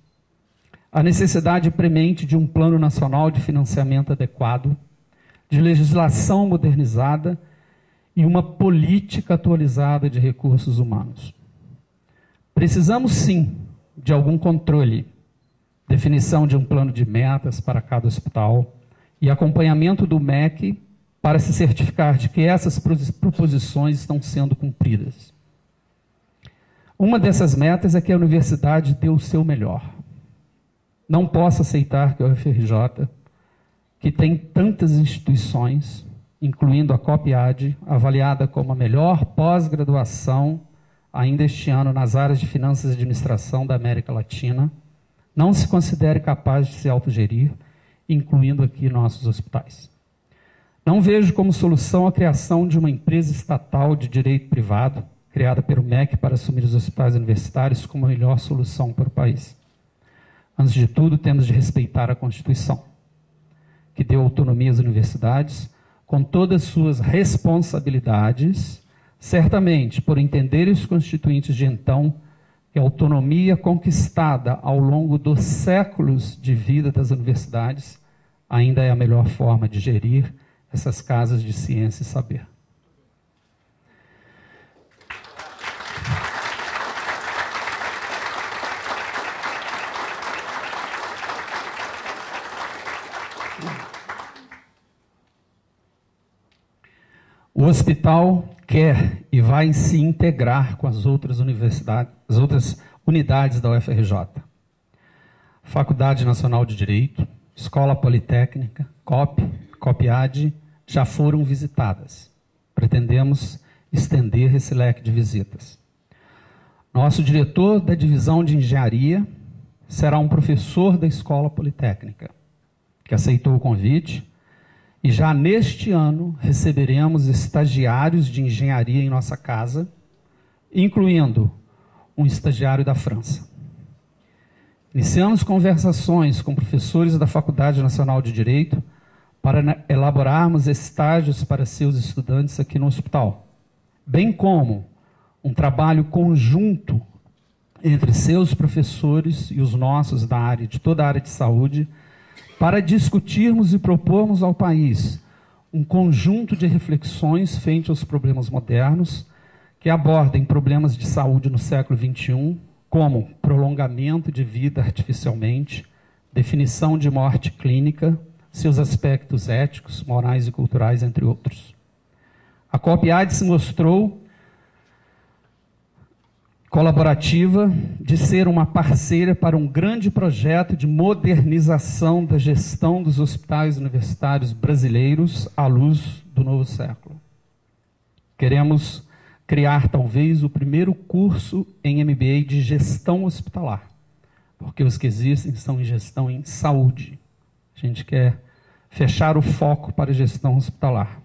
S6: A necessidade premente de um plano nacional de financiamento adequado, de legislação modernizada e uma política atualizada de recursos humanos. Precisamos, sim, de algum controle, definição de um plano de metas para cada hospital e acompanhamento do MEC para se certificar de que essas proposições estão sendo cumpridas. Uma dessas metas é que a universidade dê o seu melhor. Não posso aceitar que a UFRJ, que tem tantas instituições, incluindo a COPIAD, avaliada como a melhor pós-graduação ainda este ano nas áreas de finanças e administração da América Latina, não se considere capaz de se autogerir, incluindo aqui nossos hospitais. Não vejo como solução a criação de uma empresa estatal de direito privado, criada pelo MEC para assumir os hospitais universitários, como a melhor solução para o país. Antes de tudo, temos de respeitar a Constituição, que deu autonomia às universidades, com todas as suas responsabilidades, certamente por entender os constituintes de então que a autonomia conquistada ao longo dos séculos de vida das universidades ainda é a melhor forma de gerir essas casas de ciência e saber. O hospital quer e vai se integrar com as outras universidades, as outras unidades da UFRJ. Faculdade Nacional de Direito, Escola Politécnica, COPIAD, já foram visitadas. Pretendemos estender esse leque de visitas. Nosso diretor da divisão de engenharia será um professor da Escola Politécnica, que aceitou o convite. E já neste ano receberemos estagiários de engenharia em nossa casa, incluindo um estagiário da França. Iniciamos conversações com professores da Faculdade Nacional de Direito para elaborarmos estágios para seus estudantes aqui no hospital, bem como um trabalho conjunto entre seus professores e os nossos da área, de toda a área de saúde, para discutirmos e propormos ao país um conjunto de reflexões frente aos problemas modernos que abordem problemas de saúde no século XXI, como prolongamento de vida artificialmente, definição de morte clínica, seus aspectos éticos, morais e culturais, entre outros. A COPIAD se mostrou colaborativa de ser uma parceira para um grande projeto de modernização da gestão dos hospitais universitários brasileiros à luz do novo século. Queremos criar talvez o primeiro curso em MBA de gestão hospitalar, porque os que existem são em gestão em saúde. A gente quer fechar o foco para a gestão hospitalar,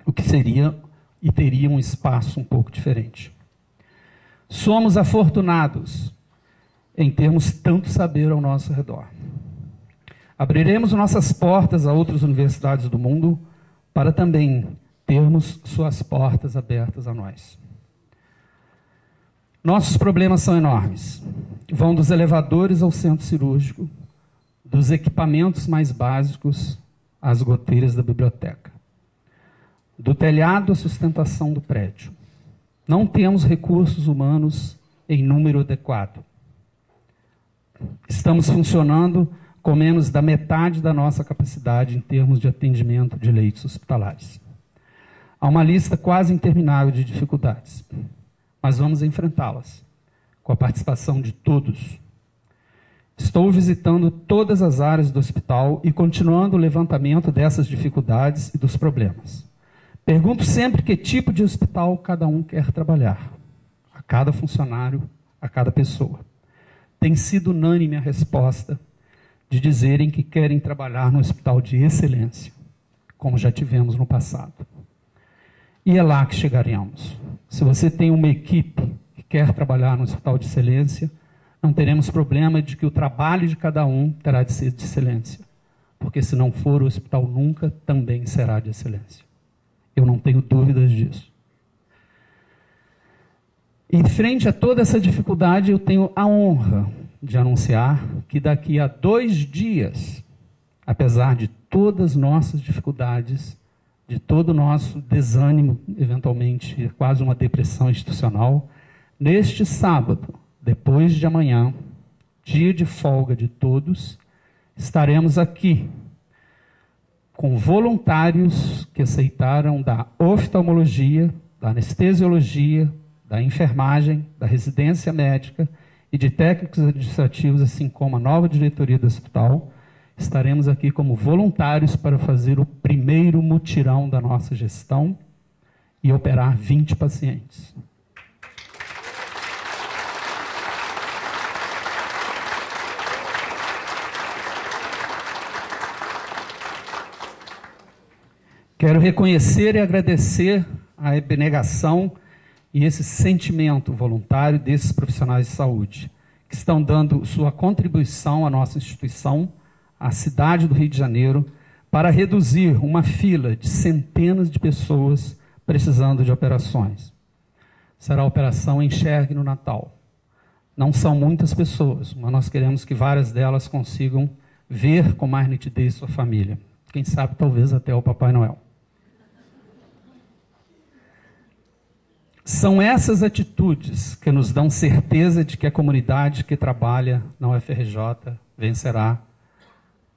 S6: o que seria e teria um espaço um pouco diferente. Somos afortunados em termos tanto saber ao nosso redor. Abriremos nossas portas a outras universidades do mundo para também termos suas portas abertas a nós. Nossos problemas são enormes. Vão dos elevadores ao centro cirúrgico, dos equipamentos mais básicos às goteiras da biblioteca, do telhado à sustentação do prédio. Não temos recursos humanos em número adequado. Estamos funcionando com menos da metade da nossa capacidade em termos de atendimento de leitos hospitalares. Há uma lista quase interminável de dificuldades, mas vamos enfrentá-las, com a participação de todos. Estou visitando todas as áreas do hospital e continuando o levantamento dessas dificuldades e dos problemas. Pergunto sempre que tipo de hospital cada um quer trabalhar. A cada funcionário, a cada pessoa. Tem sido unânime a resposta de dizerem que querem trabalhar no hospital de excelência, como já tivemos no passado. E é lá que chegaremos. Se você tem uma equipe que quer trabalhar no hospital de excelência, não teremos problema de que o trabalho de cada um terá de ser de excelência. Porque se não for, o hospital nunca também será de excelência. Eu não tenho dúvidas disso. Em frente a toda essa dificuldade, eu tenho a honra de anunciar que daqui a 2 dias, apesar de todas as nossas dificuldades, de todo o nosso desânimo, eventualmente quase uma depressão institucional, neste sábado, depois de amanhã, dia de folga de todos, estaremos aqui com voluntários que aceitaram da oftalmologia, da anestesiologia, da enfermagem, da residência médica e de técnicos administrativos, assim como a nova diretoria do hospital. Estaremos aqui como voluntários para fazer o primeiro mutirão da nossa gestão e operar 20 pacientes. Quero reconhecer e agradecer a abnegação e esse sentimento voluntário desses profissionais de saúde, que estão dando sua contribuição à nossa instituição, à cidade do Rio de Janeiro, para reduzir uma fila de centenas de pessoas precisando de operações. Será a operação Enxergue no Natal. Não são muitas pessoas, mas nós queremos que várias delas consigam ver com mais nitidez sua família. Quem sabe, talvez até o Papai Noel. São essas atitudes que nos dão certeza de que a comunidade que trabalha na UFRJ vencerá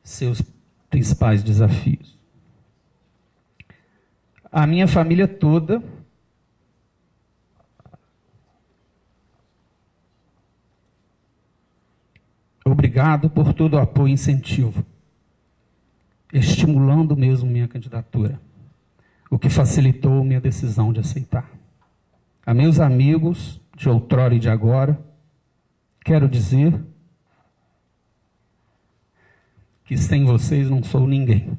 S6: seus principais desafios. A minha família toda obrigado por todo o apoio e incentivo, estimulando mesmo minha candidatura, o que facilitou minha decisão de aceitar. A meus amigos de outrora e de agora, quero dizer que sem vocês não sou ninguém.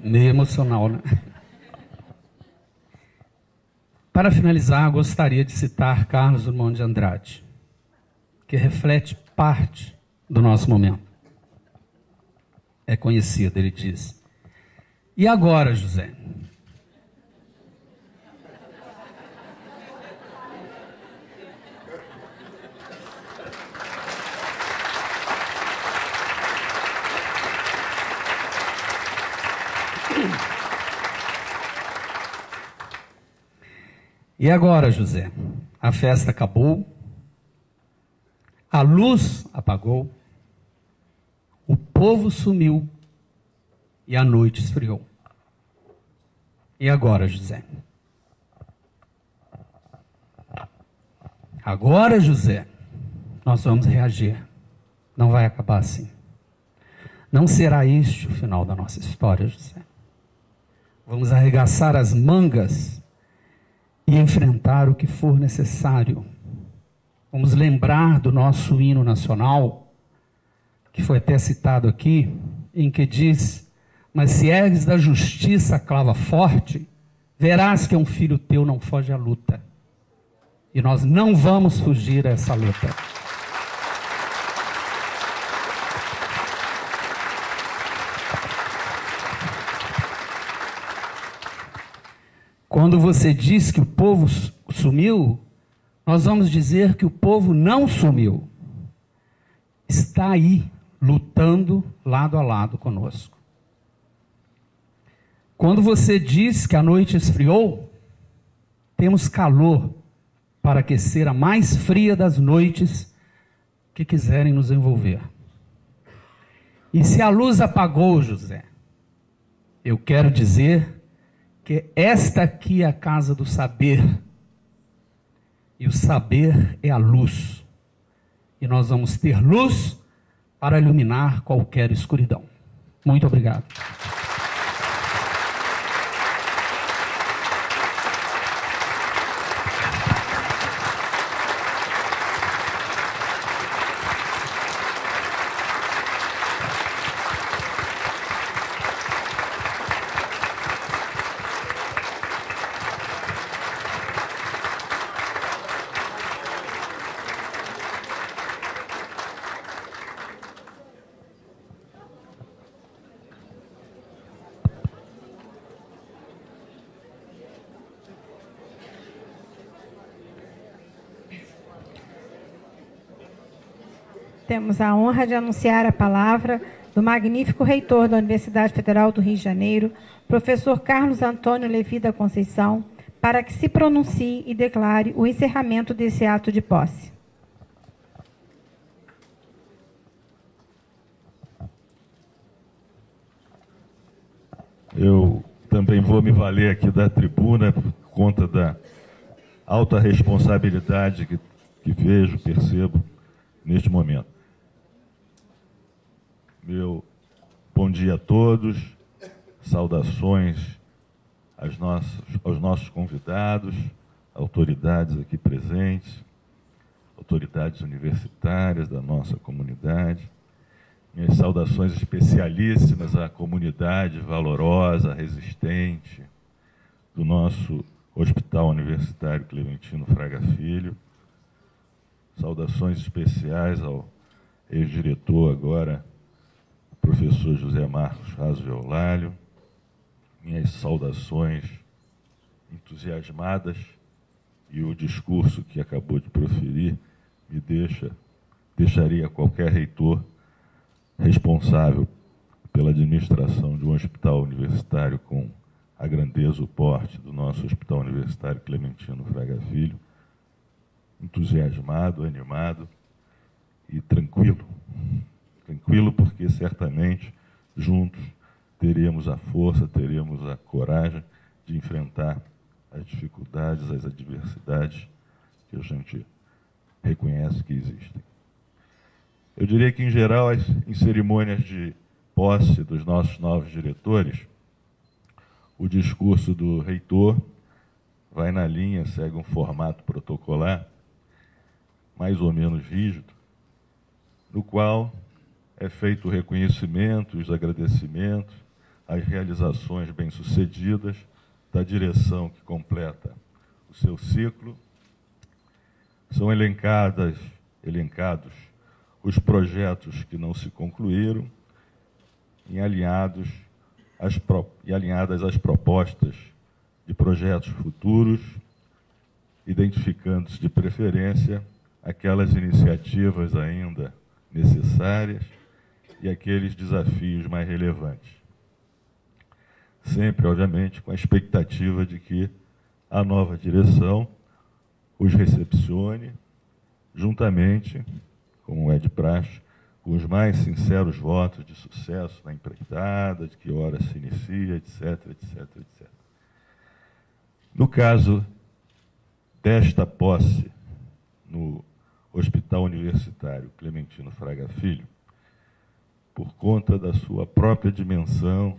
S6: Meio emocional, né? Para finalizar, gostaria de citar Carlos Drummond de Andrade, que reflete parte do nosso momento. É conhecido, ele diz: e agora, José? E agora, José? A festa acabou, a luz apagou, o povo sumiu e a noite esfriou. E agora, José? Agora, José, nós vamos reagir. Não vai acabar assim. Não será este o final da nossa história, José. Vamos arregaçar as mangas e enfrentar o que for necessário. Vamos lembrar do nosso hino nacional, que foi até citado aqui, em que diz: mas se ergues da justiça a clava forte, verás que um filho teu não foge à luta. E nós não vamos fugir a essa luta. Quando você diz que o povo sumiu, nós vamos dizer que o povo não sumiu. Está aí, lutando lado a lado conosco. Quando você diz que a noite esfriou, temos calor para aquecer a mais fria das noites que quiserem nos envolver. E se a luz apagou, José, eu quero dizer que esta aqui é a casa do saber. E o saber é a luz. E nós vamos ter luz para iluminar qualquer escuridão. Muito obrigado.
S1: Temos a honra de anunciar a palavra do magnífico reitor da Universidade Federal do Rio de Janeiro, professor Carlos Antônio Levi da Conceição, para que se pronuncie e declare o encerramento desse ato de posse.
S2: Eu também vou me valer aqui da tribuna por conta da alta responsabilidade que vejo, percebo neste momento. Meu bom dia a todos, saudações aos nossos convidados, autoridades aqui presentes, autoridades universitárias da nossa comunidade. Minhas saudações especialíssimas à comunidade valorosa, resistente do nosso Hospital Universitário Clementino Fraga Filho. Saudações especiais ao ex-diretor agora, professor José Marcos Raso de Eulálio. Minhas saudações entusiasmadas, e o discurso que acabou de proferir me deixaria qualquer reitor responsável pela administração de um hospital universitário com a grandeza, o porte do nosso Hospital Universitário Clementino Fraga Filho, entusiasmado, animado e tranquilo. Tranquilo porque certamente juntos teremos a força, teremos a coragem de enfrentar as dificuldades, as adversidades que a gente reconhece que existem. Eu diria que, em geral, em cerimônias de posse dos nossos novos diretores, o discurso do reitor vai na linha, segue um formato protocolar, mais ou menos rígido, no qual é feito o reconhecimento, os agradecimentos, as realizações bem-sucedidas da direção que completa o seu ciclo. São elencados os projetos que não se concluíram e alinhadas às propostas de projetos futuros, identificando-se de preferência aquelas iniciativas ainda necessárias e aqueles desafios mais relevantes. Sempre, obviamente, com a expectativa de que a nova direção os recepcione, juntamente, como é de praxe, com os mais sinceros votos de sucesso na empreitada, de que hora se inicia, etc, etc, etc. No caso desta posse no Hospital Universitário Clementino Fraga Filho, por conta da sua própria dimensão,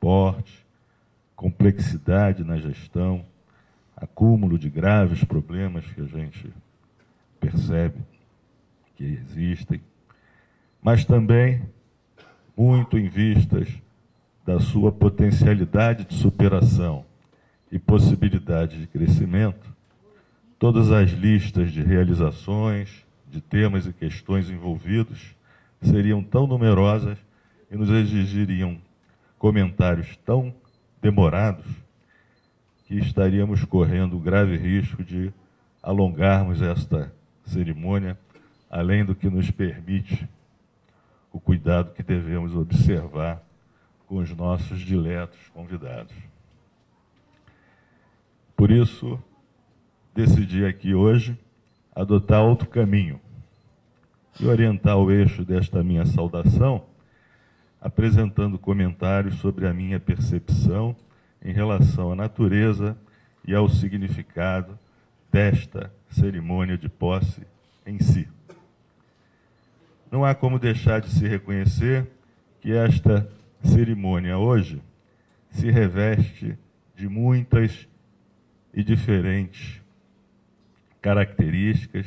S2: porte, complexidade na gestão, acúmulo de graves problemas que a gente percebe que existem, mas também muito em vistas da sua potencialidade de superação e possibilidade de crescimento, todas as listas de realizações, de temas e questões envolvidos seriam tão numerosas e nos exigiriam comentários tão demorados que estaríamos correndo o grave risco de alongarmos esta cerimônia além do que nos permite o cuidado que devemos observar com os nossos diletos convidados. Por isso, decidi aqui hoje adotar outro caminho e orientar o eixo desta minha saudação, apresentando comentários sobre a minha percepção em relação à natureza e ao significado desta cerimônia de posse em si. Não há como deixar de se reconhecer que esta cerimônia hoje se reveste de muitas e diferentes características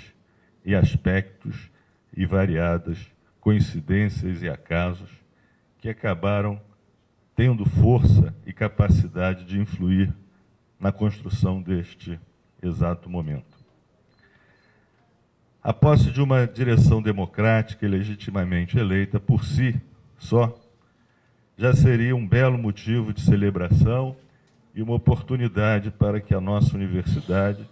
S2: e aspectos e variadas coincidências e acasos que acabaram tendo força e capacidade de influir na construção deste exato momento. A posse de uma direção democrática e legitimamente eleita por si só já seria um belo motivo de celebração e uma oportunidade para que a nossa universidade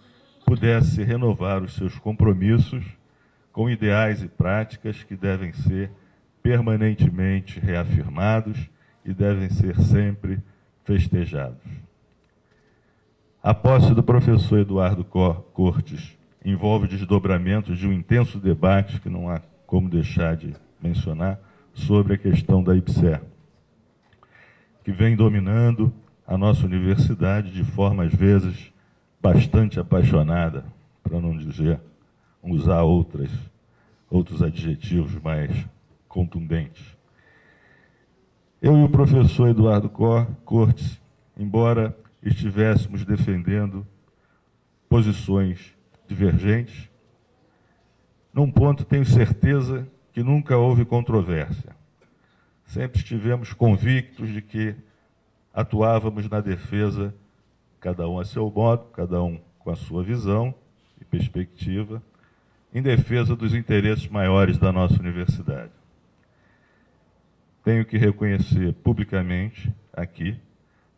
S2: pudesse renovar os seus compromissos com ideais e práticas que devem ser permanentemente reafirmados e devem ser sempre festejados. A posse do professor Eduardo Cortes envolve desdobramentos de um intenso debate, que não há como deixar de mencionar, sobre a questão da IBSER, que vem dominando a nossa universidade de forma, às vezes, bastante apaixonada, para não dizer, usar outros adjetivos mais contundentes. Eu e o professor Eduardo Cortes, embora estivéssemos defendendo posições divergentes, num ponto tenho certeza que nunca houve controvérsia. Sempre estivemos convictos de que atuávamos na defesa, cada um a seu modo, cada um com a sua visão e perspectiva, em defesa dos interesses maiores da nossa universidade. Tenho que reconhecer publicamente aqui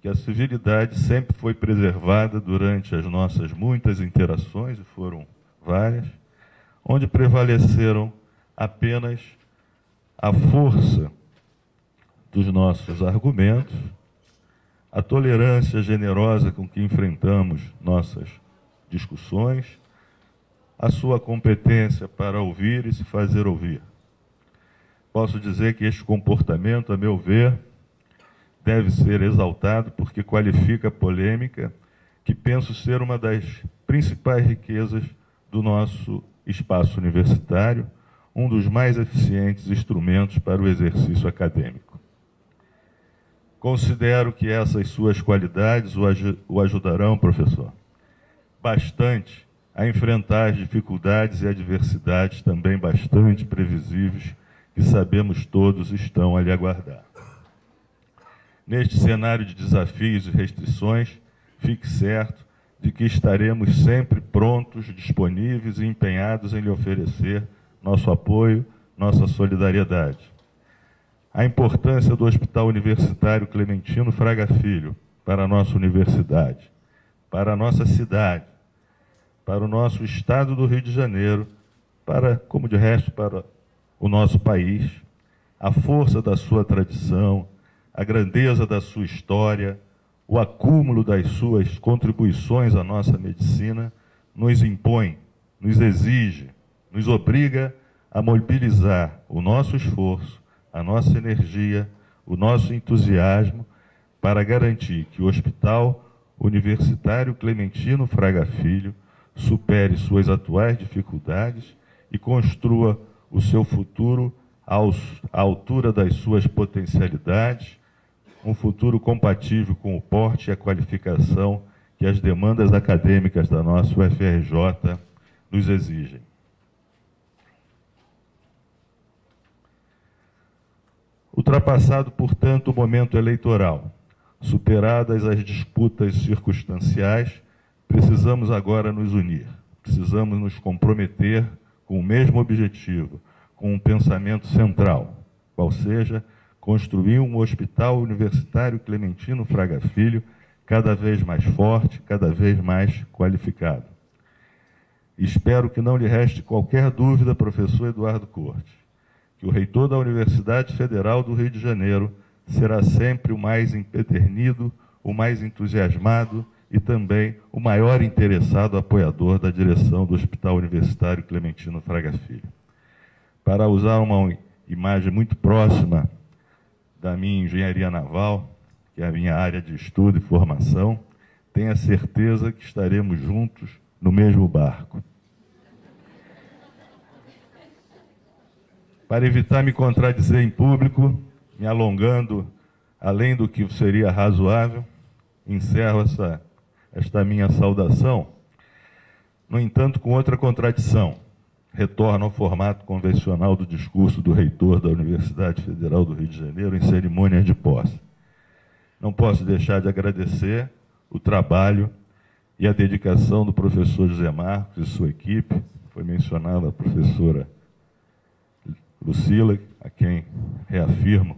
S2: que a civilidade sempre foi preservada durante as nossas muitas interações, e foram várias, onde prevaleceram apenas a força dos nossos argumentos, a tolerância generosa com que enfrentamos nossas discussões, a sua competência para ouvir e se fazer ouvir. Posso dizer que este comportamento, a meu ver, deve ser exaltado porque qualifica a polêmica, que penso ser uma das principais riquezas do nosso espaço universitário, um dos mais eficientes instrumentos para o exercício acadêmico. Considero que essas suas qualidades o ajudarão, professor, bastante a enfrentar as dificuldades e adversidades também bastante previsíveis que sabemos todos estão a lhe aguardar. Neste cenário de desafios e restrições, fique certo de que estaremos sempre prontos, disponíveis e empenhados em lhe oferecer nosso apoio, nossa solidariedade. A importância do Hospital Universitário Clementino Fraga Filho para a nossa universidade, para a nossa cidade, para o nosso estado do Rio de Janeiro, como de resto, para o nosso país, a força da sua tradição, a grandeza da sua história, o acúmulo das suas contribuições à nossa medicina, nos impõe, nos exige, nos obriga a mobilizar o nosso esforço, a nossa energia, o nosso entusiasmo para garantir que o Hospital Universitário Clementino Fraga Filho supere suas atuais dificuldades e construa o seu futuro à altura das suas potencialidades, um futuro compatível com o porte e a qualificação que as demandas acadêmicas da nossa UFRJ nos exigem. Ultrapassado, portanto, o momento eleitoral, superadas as disputas circunstanciais, precisamos agora nos unir, precisamos nos comprometer com o mesmo objetivo, com um pensamento central, qual seja, construir um Hospital Universitário Clementino Fraga Filho cada vez mais forte, cada vez mais qualificado. Espero que não lhe reste qualquer dúvida, professor Eduardo Cortes, que o reitor da Universidade Federal do Rio de Janeiro será sempre o mais empedernido, o mais entusiasmado e também o maior interessado apoiador da direção do Hospital Universitário Clementino Fraga Filho. Para usar uma imagem muito próxima da minha engenharia naval, que é a minha área de estudo e formação, tenha certeza que estaremos juntos no mesmo barco. Para evitar me contradizer em público, me alongando além do que seria razoável, encerro esta minha saudação, no entanto, com outra contradição. Retorno ao formato convencional do discurso do reitor da Universidade Federal do Rio de Janeiro em cerimônia de posse. Não posso deixar de agradecer o trabalho e a dedicação do professor José Marcos e sua equipe. Foi mencionada a professora Lucila, a quem reafirmo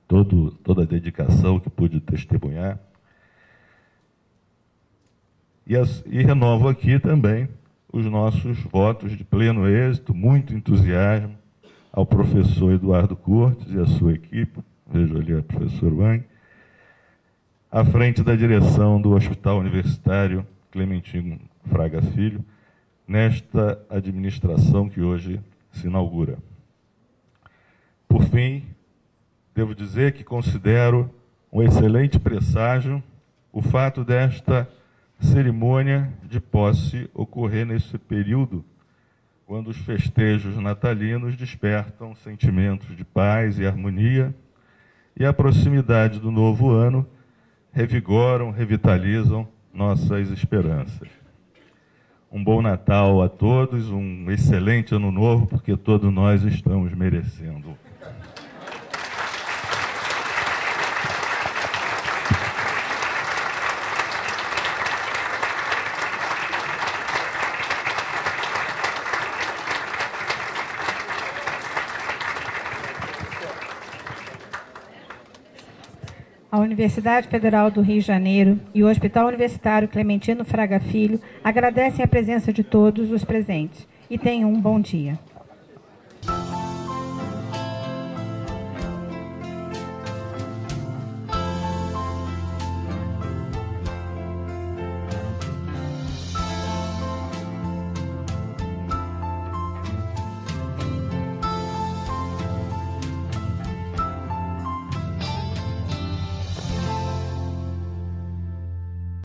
S2: toda a dedicação que pude testemunhar. E renovo aqui também os nossos votos de pleno êxito, muito entusiasmo ao professor Eduardo Cortes e à sua equipe, vejo ali a professora Wang, à frente da direção do Hospital Universitário Clementino Fraga Filho, nesta administração que hoje se inaugura. Por fim, devo dizer que considero um excelente presságio o fato desta cerimônia de posse ocorrer nesse período, quando os festejos natalinos despertam sentimentos de paz e harmonia, e a proximidade do novo ano revigoram, revitalizam nossas esperanças. Um bom Natal a todos, um excelente Ano Novo, porque todos nós estamos merecendo.
S1: A Universidade Federal do Rio de Janeiro e o Hospital Universitário Clementino Fraga Filho agradecem a presença de todos os presentes e tenham um bom dia.